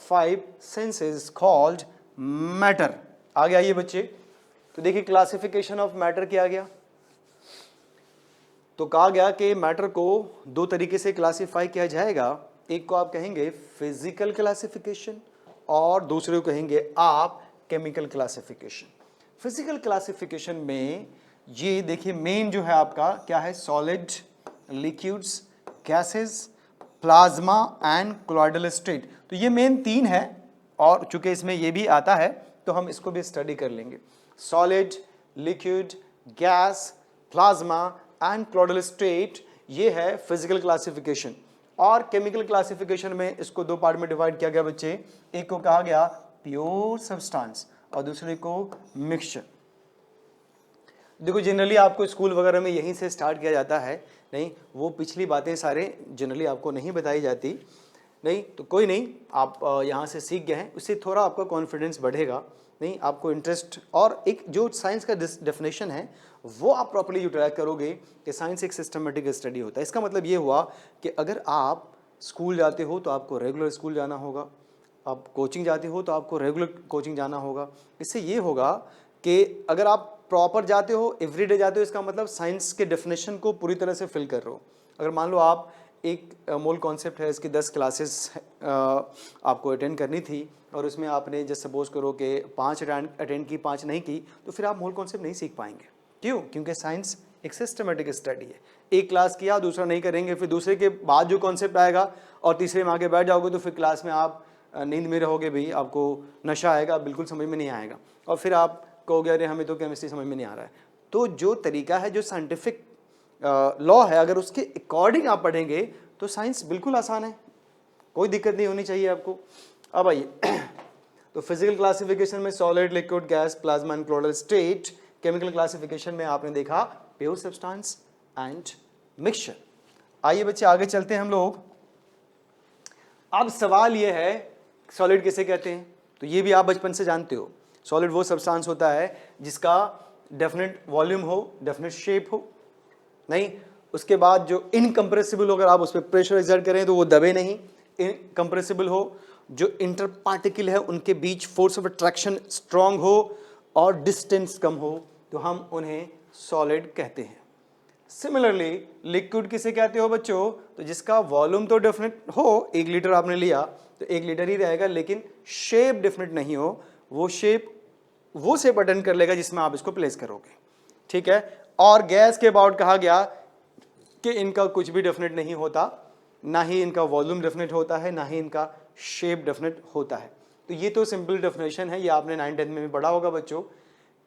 5 senses called matter. आगे आइए बच्चे, तो देखिए क्लासिफिकेशन ऑफ मैटर किया गया। तो कहा गया कि मैटर को 2 तरीके से क्लासिफाई किया जाएगा। एक को आप कहेंगे फिजिकल क्लासिफिकेशन और दूसरे को कहेंगे आप केमिकल क्लासिफिकेशन। फिजिकल क्लासिफिकेशन में ये देखिए मेन जो है आपका क्या है? Solid, liquids, gases, plasma and colloidal state. तो ये मेन 3 है, और चूंकि इसमें ये भी आता है तो हम इसको भी स्टडी कर लेंगे। Solid, liquid, gas, plasma and क्लोइडल state, ये है फिजिकल क्लासिफिकेशन। और केमिकल क्लासिफिकेशन में इसको दो पार्ट में डिवाइड किया गया बच्चे, एक को कहा गया प्योर सब्सटेंस और दूसरे को मिक्सचर। देखो जनरली आपको स्कूल वगैरह में यहीं से स्टार्ट किया जाता है, नहीं वो पिछली बातें सारे जनरली आपको नहीं बताई जाती, नहीं तो कोई नहीं, आप यहाँ से सीख गए हैं, उससे थोड़ा आपका कॉन्फिडेंस बढ़ेगा, नहीं आपको इंटरेस्ट, और एक जो साइंस का डेफिनेशन है वो आप प्रॉपर्ली यूटिलाइज करोगे कि साइंस एक सिस्टमेटिक स्टडी होता है। इसका मतलब ये हुआ कि अगर आप स्कूल जाते हो तो आपको रेगुलर स्कूल जाना होगा, आप कोचिंग जाते हो तो आपको रेगुलर कोचिंग जाना होगा। इससे ये होगा कि अगर आप प्रॉपर जाते हो, एवरीडे जाते हो, इसका मतलब साइंस के डेफिनेशन को पूरी तरह से फिल कर रहे हो। अगर मान लो आप एक मोल कॉन्सेप्ट है, इसकी 10 क्लासेस आपको अटेंड करनी थी और उसमें आपने जैसे सपोज करो कि 5 अटेंड की, 5 नहीं की, तो फिर आप मोल कॉन्सेप्ट नहीं सीख पाएंगे। क्यों? क्योंकि साइंस एक सिस्टमेटिक स्टडी है। एक क्लास किया, दूसरा नहीं करेंगे, फिर दूसरे के बाद जो कॉन्सेप्ट आएगा और तीसरे में आके बैठ जाओगे तो फिर क्लास में आप नींद में रहोगे, भाई आपको नशा आएगा, बिल्कुल समझ में नहीं आएगा, और फिर आप कहोगे अरे हमें तो केमिस्ट्री समझ में नहीं आ रहा है। तो जो तरीका है, जो साइंटिफिक लॉ है, अगर उसके अकॉर्डिंग आप पढ़ेंगे तो साइंस बिल्कुल आसान है, कोई दिक्कत नहीं होनी चाहिए आपको। अब आइए तो फिजिकल क्लासिफिकेशन में solid, liquid, gas, plasma and क्लोइडल state. Chemical classification में आपने देखा प्योर सब्सटेंस एंड मिक्सचर। आइए बच्चे आगे चलते हैं हम लोग। अब सवाल ये है सॉलिड किसे कहते हैं, तो ये भी आप बचपन से जानते हो। सॉलिड वो सब्सटेंस होता है जिसका डेफिनेट वॉल्यूम हो, डेफिनेट शेप हो, नहीं उसके बाद जो इनकम्प्रेसिबल हो, अगर आप उस पर प्रेशर एक्सर्ट करें तो वो दबे नहीं, इनकम्प्रेसिबल हो, जो इंटर पार्टिकल है उनके बीच फोर्स ऑफ अट्रैक्शन स्ट्रांग हो और डिस्टेंस कम हो, तो हम उन्हें सॉलिड कहते हैं। सिमिलरली लिक्विड किसे कहते हो बच्चों, तो जिसका वॉल्यूम तो डेफिनेट हो, 1 लीटर आपने लिया तो 1 लीटर ही रहेगा, लेकिन शेप डेफिनेट नहीं हो, वो शेप अटेंड कर लेगा जिसमें आप इसको प्लेस करोगे, ठीक है। और गैस के अबाउट कहा गया कि इनका कुछ भी डेफिनेट नहीं होता, ना ही इनका वॉल्यूम डेफिनेट होता है, ना ही इनका शेप डेफिनेट होता है। तो ये तो सिंपल डेफिनेशन है, ये आपने 9th-10th में भी पढ़ा होगा बच्चों।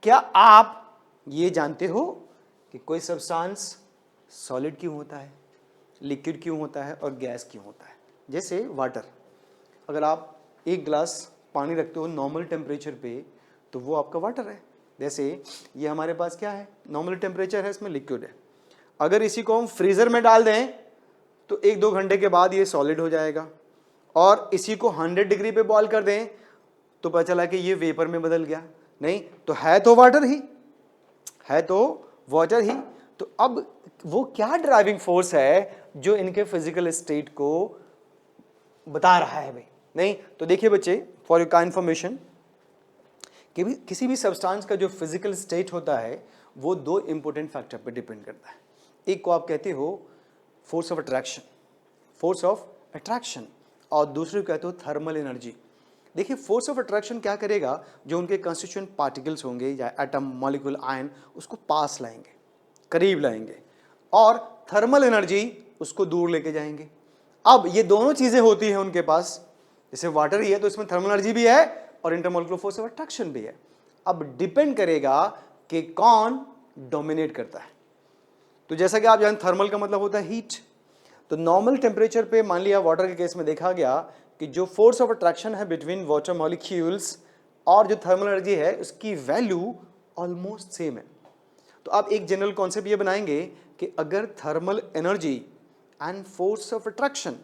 क्या आप ये जानते हो कि कोई सब्सटेंस सॉलिड क्यों होता है, लिक्विड क्यों होता है और गैस क्यों होता है? जैसे वाटर, अगर आप 1 गिलास पानी रखते हो नॉर्मल टेम्परेचर पे तो वो आपका वाटर है। जैसे ये हमारे पास क्या है, नॉर्मल टेम्परेचर है, इसमें लिक्विड है। अगर इसी को हम फ्रीज़र में डाल दें तो 1-2 घंटे के बाद ये सॉलिड हो जाएगा, और इसी को 100 डिग्री पे बॉयल कर दें तो पता चला कि ये वेपर में बदल गया। नहीं तो है तो वाटर ही, है तो वाटर ही। तो अब वो क्या ड्राइविंग फोर्स है जो इनके फिजिकल स्टेट को बता रहा है भाई? नहीं तो देखिए बच्चे, फॉर योर काइंड इन्फॉर्मेशन, कि भी किसी भी सब्सटेंस का जो फिजिकल स्टेट होता है वो 2 इंपॉर्टेंट फैक्टर पे डिपेंड करता है। एक को आप कहते हो फोर्स ऑफ अट्रैक्शन, और दूसरे को कहते हो थर्मल एनर्जी। देखिए फोर्स ऑफ अट्रैक्शन क्या करेगा, जो उनके कंस्टिट्यूएंट पार्टिकल्स होंगे या एटम, मॉलिक्यूल, आयन, उसको पास लाएंगे, करीब लाएंगे, और थर्मल एनर्जी उसको दूर लेके जाएंगे। अब ये दोनों चीजें होती हैं उनके पास, जैसे वाटर ही है तो इसमें थर्मल एनर्जी भी है और इंटरमॉलिक्यूलर फोर्स ऑफ अट्रैक्शन भी है। अब डिपेंड करेगा कि कौन डोमिनेट करता है। तो जैसा कि आप जानते, थर्मल का मतलब होता है हीट। तो नॉर्मल टेम्परेचर पे मान लिया वाटर के केस में देखा गया कि जो फोर्स ऑफ अट्रैक्शन है बिटवीन वाटर मॉलिक्यूल्स और जो थर्मल एनर्जी है उसकी वैल्यू ऑलमोस्ट सेम है। तो आप एक जनरल कॉन्सेप्ट ये बनाएंगे कि अगर thermal energy and force of attraction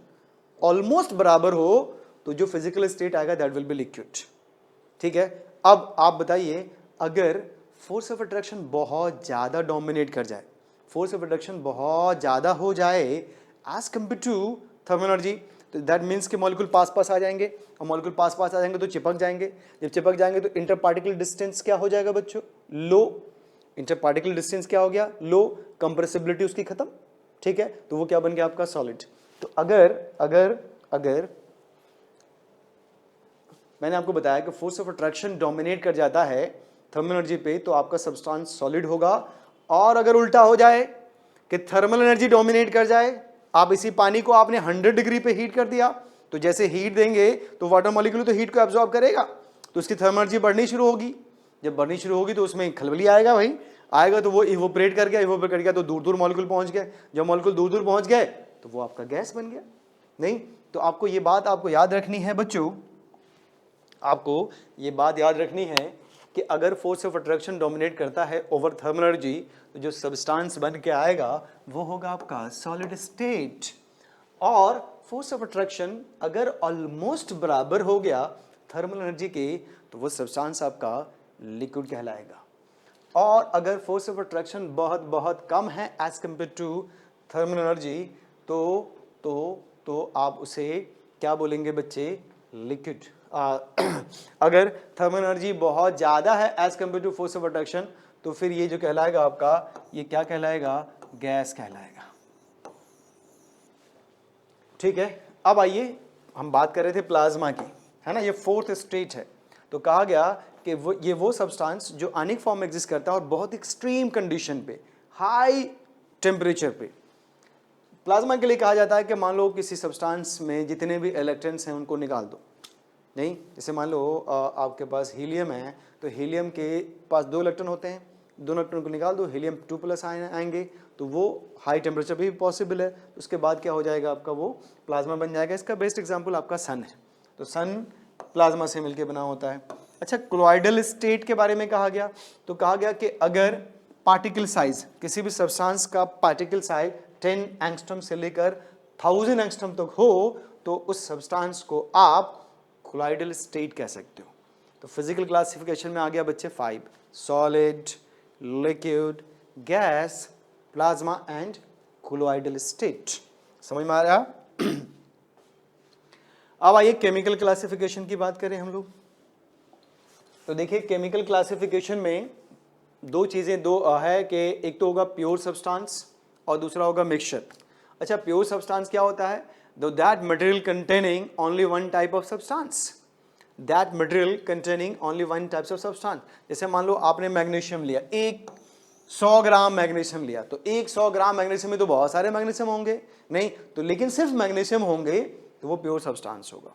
almost बराबर हो तो जो फिजिकल स्टेट आएगा दैट विल बी लिक्विड, ठीक है। अब आप बताइए, अगर फोर्स ऑफ अट्रैक्शन बहुत ज़्यादा डोमिनेट कर जाए, फोर्स ऑफ अट्रैक्शन बहुत ज़्यादा हो जाए as compare to thermal energy, तो दैट मीन्स कि मॉलिक्यूल पास आ जाएंगे, और मॉलिक्यूल पास आ जाएंगे तो चिपक जाएंगे। जब चिपक जाएंगे तो इंटर पार्टिकल डिस्टेंस क्या हो जाएगा बच्चों? लो। इंटर पार्टिकल डिस्टेंस क्या हो गया? लो। कंप्रेसिबिलिटी उसकी खत्म, ठीक है। तो वो क्या बन गया आपका? सॉलिड। तो अगर मैंने आपको बताया कि फोर्स ऑफ अट्रैक्शन डोमिनेट कर जाता है थर्मल एनर्जी पे तो आपका सब्सटेंस सॉलिड होगा, और अगर उल्टा हो जाए कि थर्मल एनर्जी डोमिनेट कर जाए, आप इसी पानी को आपने 100 डिग्री पे हीट कर दिया तो जैसे हीट देंगे तो वाटर मॉलिक्यूल तो हीट को एब्जॉर्ब करेगा, तो उसकी थर्मल एनर्जी बढ़नी शुरू होगी। जब बढ़नी शुरू होगी तो उसमें खलबली आएगा भाई, आएगा तो वो इवोपरेट कर गया तो दूर दूर मॉलिक्यूल पहुंच गए। जब मॉलिक्यूल दूर दूर पहुंच गए तो वो आपका गैस बन गया। नहीं, तो आपको ये बात आपको याद रखनी है बच्चों, आपको ये बात याद रखनी है कि अगर फोर्स ऑफ अट्रैक्शन डोमिनेट करता है ओवर थर्मल एनर्जी, तो जो सब्सटेंस बन के आएगा वो होगा आपका सॉलिड स्टेट। और फोर्स ऑफ अट्रैक्शन अगर ऑलमोस्ट बराबर हो गया थर्मल एनर्जी के, तो वो सब्सटेंस आपका लिक्विड कहलाएगा। और अगर फोर्स ऑफ अट्रैक्शन बहुत बहुत कम है as compare to thermal energy, तो आप उसे क्या बोलेंगे बच्चे, लिक्विड। अगर थर्मल एनर्जी बहुत ज़्यादा है as compare to force of attraction, तो फिर ये जो कहलाएगा आपका, ये क्या कहलाएगा, गैस कहलाएगा। ठीक है, अब आइए हम बात कर रहे थे प्लाज्मा की, है ना, ये फोर्थ स्टेट है। तो कहा गया कि वो सब्सटेंस जो अनिक फॉर्म में एग्जिस्ट करता है और बहुत एक्सट्रीम कंडीशन पे, हाई टेम्परेचर पे। प्लाज्मा के लिए कहा जाता है कि मान लो किसी सब्सटेंस में जितने भी इलेक्ट्रॉन्स हैं उनको निकाल दो। नहीं, जैसे मान लो आपके पास हीलियम है, तो हीलियम के पास 2 इलेक्ट्रॉन होते हैं, दोनों इलेक्ट्रॉन को निकाल दो, हीलियम 2+ आएंगे, तो वो हाई टेम्परेचर भी पॉसिबल है। उसके बाद क्या हो जाएगा आपका, वो प्लाज्मा बन जाएगा। इसका बेस्ट एग्जांपल आपका सन है, तो सन प्लाज्मा से मिलकर बना होता है। अच्छा, कोलॉइडल स्टेट के बारे में कहा गया, तो कहा गया कि अगर पार्टिकल साइज, किसी भी सब्सटेंस का पार्टिकल साइज 10 एंगस्ट्रॉम से लेकर 1000 एंगस्ट्रॉम तक हो, तो उस सब्सटेंस को आप कोलॉइडल स्टेट कह सकते हो। तो फिजिकल क्लासिफिकेशन में आ गया बच्चे 5, solid, liquid, gas, plasma and colloidal state. समझ में आ रहा? अब आइए केमिकल क्लासिफिकेशन की बात करें हम लोग। तो देखिए केमिकल क्लासिफिकेशन में दो चीज़ें है कि एक तो होगा प्योर सब्सटेंस और दूसरा होगा मिक्सचर। अच्छा, प्योर सब्सटेंस क्या होता है, that material containing only one type of substance, that material containing only one types of substance. जैसे मान लो आपने मैग्नीशियम लिया, 100 ग्राम मैग्नीशियम लिया, तो 100 ग्राम मैग्नीशियम में तो बहुत सारे मैग्नीशियम होंगे, नहीं तो लेकिन सिर्फ मैग्नीशियम होंगे तो वो प्योर सब्सटेंस होगा।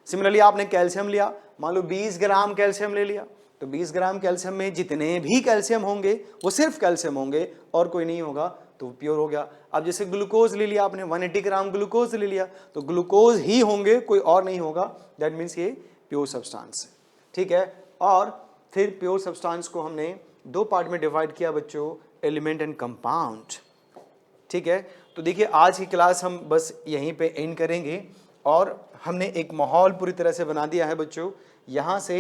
सिमिलरली आपने कैल्शियम लिया, मान लो 20 ग्राम कैल्शियम ले लिया, तो 20 ग्राम कैल्शियम में जितने भी कैल्शियम होंगे वो सिर्फ कैल्शियम होंगे और कोई नहीं होगा, तो प्योर हो गया। अब जैसे ग्लूकोज ले लिया आपने, 180 ग्राम ग्लूकोज ले लिया, तो ग्लूकोज ही होंगे, कोई और नहीं होगा, दैट मीन्स ये प्योर सब्सटेंस है। ठीक है, और फिर प्योर सब्सटेंस को हमने 2 पार्ट में डिवाइड किया बच्चों, एलिमेंट एंड कंपाउंड। ठीक है, तो देखिए आज की क्लास हम बस यहीं पे एंड करेंगे और हमने एक माहौल पूरी तरह से बना दिया है बच्चों। यहाँ से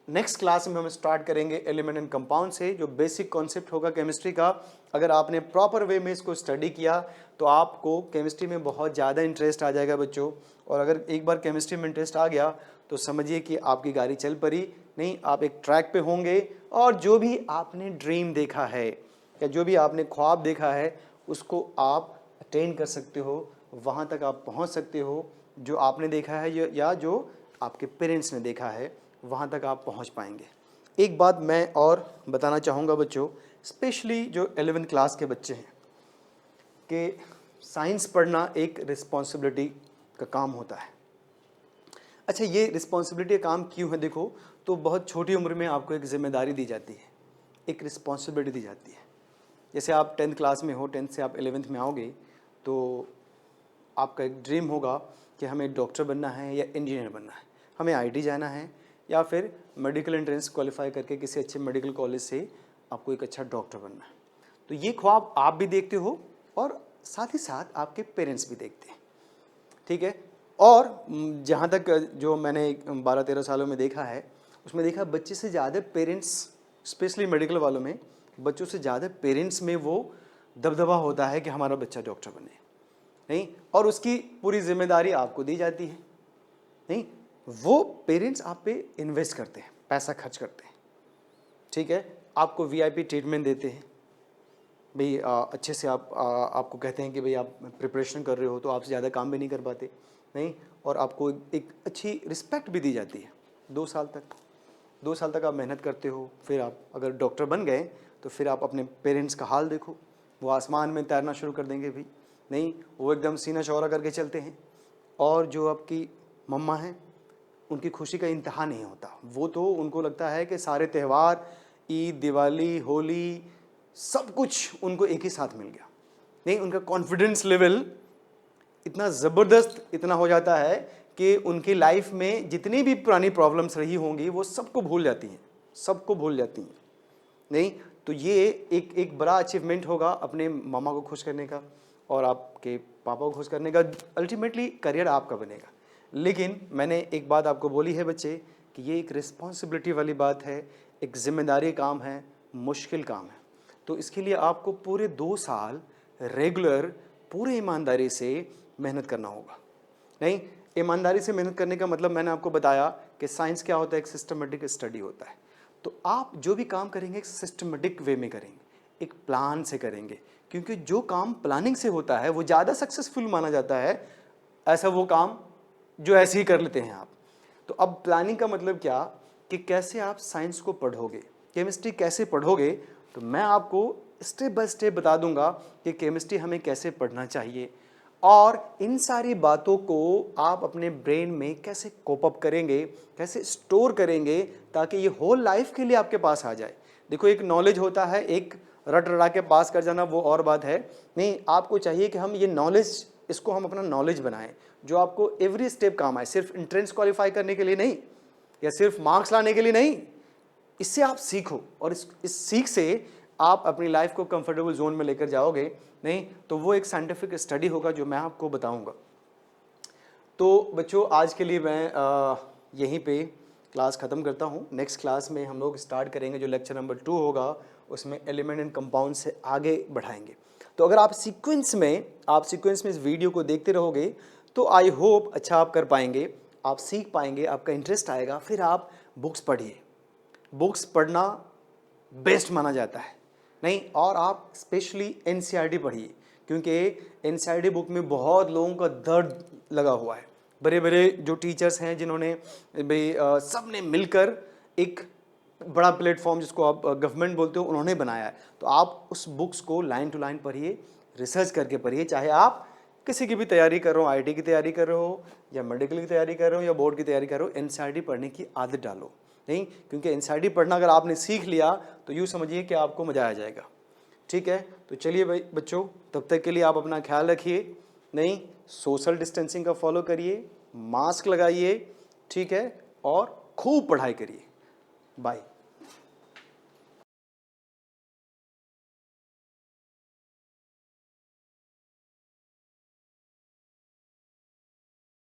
नेक्स्ट क्लास में हम स्टार्ट करेंगे एलिमेंट एंड कंपाउंड से, जो बेसिक कॉन्सेप्ट होगा केमिस्ट्री का। अगर आपने प्रॉपर वे में इसको स्टडी किया तो आपको केमिस्ट्री में बहुत ज़्यादा इंटरेस्ट आ जाएगा बच्चों। और अगर एक बार केमिस्ट्री में इंटरेस्ट आ गया तो समझिए कि आपकी गाड़ी चल पड़ी, नहीं आप एक ट्रैक पे होंगे और जो भी आपने ड्रीम देखा है या जो भी आपने ख्वाब देखा है उसको आप अटेन कर सकते हो, वहाँ तक आप पहुँच सकते हो। जो आपने देखा है या जो आपके पेरेंट्स ने देखा है वहाँ तक आप पहुँच पाएंगे। एक बात मैं और बताना चाहूँगा बच्चों, स्पेशली जो 11th क्लास के बच्चे हैं, कि साइंस पढ़ना एक रिस्पॉन्सिबिलिटी का काम होता है। अच्छा, ये रिस्पॉन्सिबिलिटी का काम क्यों है देखो, तो बहुत छोटी उम्र में आपको एक जिम्मेदारी दी जाती है, एक रिस्पॉन्सिबिलिटी दी जाती है। जैसे आप 10th क्लास में हो, 10th से आप 11th में आओगे तो आपका एक ड्रीम होगा कि हमें डॉक्टर बनना है या इंजीनियर बनना है, हमें आईटी जाना है या फिर मेडिकल एंट्रेंस क्वालिफाई करके किसी अच्छे मेडिकल कॉलेज से आपको एक अच्छा डॉक्टर बनना है। तो ये ख्वाब आप भी देखते हो और साथ ही साथ आपके पेरेंट्स भी देखते हैं। ठीक है, और जहाँ तक जो मैंने 12-13 सालों में देखा है उसमें देखा बच्चे से ज़्यादा पेरेंट्स, स्पेशली मेडिकल वालों में बच्चों से ज़्यादा पेरेंट्स में वो दबदबा होता है कि हमारा बच्चा डॉक्टर बने, नहीं, और उसकी पूरी जिम्मेदारी आपको दी जाती है। नहीं, वो पेरेंट्स आप पे इन्वेस्ट करते हैं, पैसा खर्च करते हैं। ठीक है, आपको वीआईपी ट्रीटमेंट देते हैं भाई, अच्छे से आपको कहते हैं कि भाई आप प्रिपरेशन कर रहे हो तो आपसे ज़्यादा काम भी नहीं कर पाते, नहीं, और आपको एक अच्छी रिस्पेक्ट भी दी जाती है। 2 साल तक आप मेहनत करते हो, फिर आप अगर डॉक्टर बन गए तो फिर आप अपने पेरेंट्स का हाल देखो, वो आसमान में तैरना शुरू कर देंगे भी, नहीं वो एकदम सीना चौड़ा करके चलते हैं। और जो आपकी मम्मा हैं, उनकी खुशी का इंतहा नहीं होता। वो तो उनको लगता है कि सारे त्यौहार, ईद, दिवाली, होली, सब कुछ उनको एक ही साथ मिल गया। नहीं, उनका कॉन्फिडेंस लेवल इतना ज़बरदस्त इतना हो जाता है कि उनकी लाइफ में जितनी भी पुरानी प्रॉब्लम्स रही होंगी वो सबको भूल जाती हैं, सबको भूल जाती हैं। नहीं, तो ये एक बड़ा अचीवमेंट होगा अपने मामा को खुश करने का और आपके पापा को खुश करने का। अल्टीमेटली करियर आपका बनेगा। लेकिन मैंने एक बात आपको बोली है बच्चे कि ये एक रिस्पॉन्सिबिलिटी वाली बात है, एक जिम्मेदारी काम है, मुश्किल काम है। तो इसके लिए आपको पूरे 2 साल रेगुलर पूरे ईमानदारी से मेहनत करना होगा। नहीं, ईमानदारी से मेहनत करने का मतलब मैंने आपको बताया कि साइंस क्या होता है, एक सिस्टमेटिक स्टडी होता है। तो आप जो भी काम करेंगे एक सिस्टमेटिक वे में करेंगे, एक प्लान से करेंगे, क्योंकि जो काम प्लानिंग से होता है वो ज़्यादा सक्सेसफुल माना जाता है, ऐसा वो काम जो ऐसे ही कर लेते हैं आप। तो अब प्लानिंग का मतलब क्या कि कैसे आप साइंस को पढ़ोगे, केमिस्ट्री कैसे पढ़ोगे। तो मैं आपको स्टेप बाय स्टेप बता दूंगा कि केमिस्ट्री हमें कैसे पढ़ना चाहिए और इन सारी बातों को आप अपने ब्रेन में कैसे कोप अप करेंगे, कैसे स्टोर करेंगे ताकि ये होल लाइफ के लिए आपके पास आ जाए। देखो, एक नॉलेज होता है, एक रट रटा के पास कर जाना वो और बात है। नहीं, आपको चाहिए कि हम ये नॉलेज, इसको हम अपना नॉलेज बनाएं जो आपको एवरी स्टेप काम आए, सिर्फ एंट्रेंस क्वालिफाई करने के लिए नहीं या सिर्फ मार्क्स लाने के लिए नहीं। इससे आप सीखो और इस सीख से आप अपनी लाइफ को कंफर्टेबल जोन में लेकर जाओगे। नहीं तो वो एक साइंटिफिक स्टडी होगा जो मैं आपको बताऊंगा। तो बच्चों, आज के लिए मैं यहीं पे क्लास ख़त्म करता हूँ। नेक्स्ट क्लास में हम लोग स्टार्ट करेंगे, जो लेक्चर नंबर 2 होगा उसमें एलिमेंट एंड कंपाउंड से आगे बढ़ाएंगे। तो अगर आप सीक्वेंस में इस वीडियो को देखते रहोगे तो आई होप अच्छा आप कर पाएंगे, आप सीख पाएंगे, आपका इंटरेस्ट आएगा। फिर आप बुक्स पढ़िए, बुक्स पढ़ना बेस्ट माना जाता है। नहीं, और आप स्पेशली एनसीईआरटी पढ़िए, क्योंकि एनसीईआरटी बुक में बहुत लोगों का दर्द लगा हुआ है। बड़े बड़े जो टीचर्स हैं जिन्होंने भाई सब ने मिलकर एक बड़ा प्लेटफॉर्म, जिसको आप गवर्नमेंट बोलते हो, उन्होंने बनाया है। तो आप उस बुक्स को लाइन टू लाइन पढ़िए, रिसर्च करके पढ़िए। चाहे आप किसी की भी तैयारी कर रहे हो, आईटी की तैयारी कर रहे हो या मेडिकल की तैयारी कर रहे हो या बोर्ड की तैयारी कर रहे हो, एनसीईआरटी पढ़ने की आदत डालो। नहीं, क्योंकि एनसीईआरटी पढ़ना अगर आपने सीख लिया तो यूँ समझिए कि आपको मज़ा आ जाएगा। ठीक है, तो चलिए भाई बच्चों, तब तक के लिए आप अपना ख्याल रखिए। नहीं, सोशल डिस्टेंसिंग का फॉलो करिए, मास्क लगाइए, ठीक है, और खूब पढ़ाई करिए। बाय।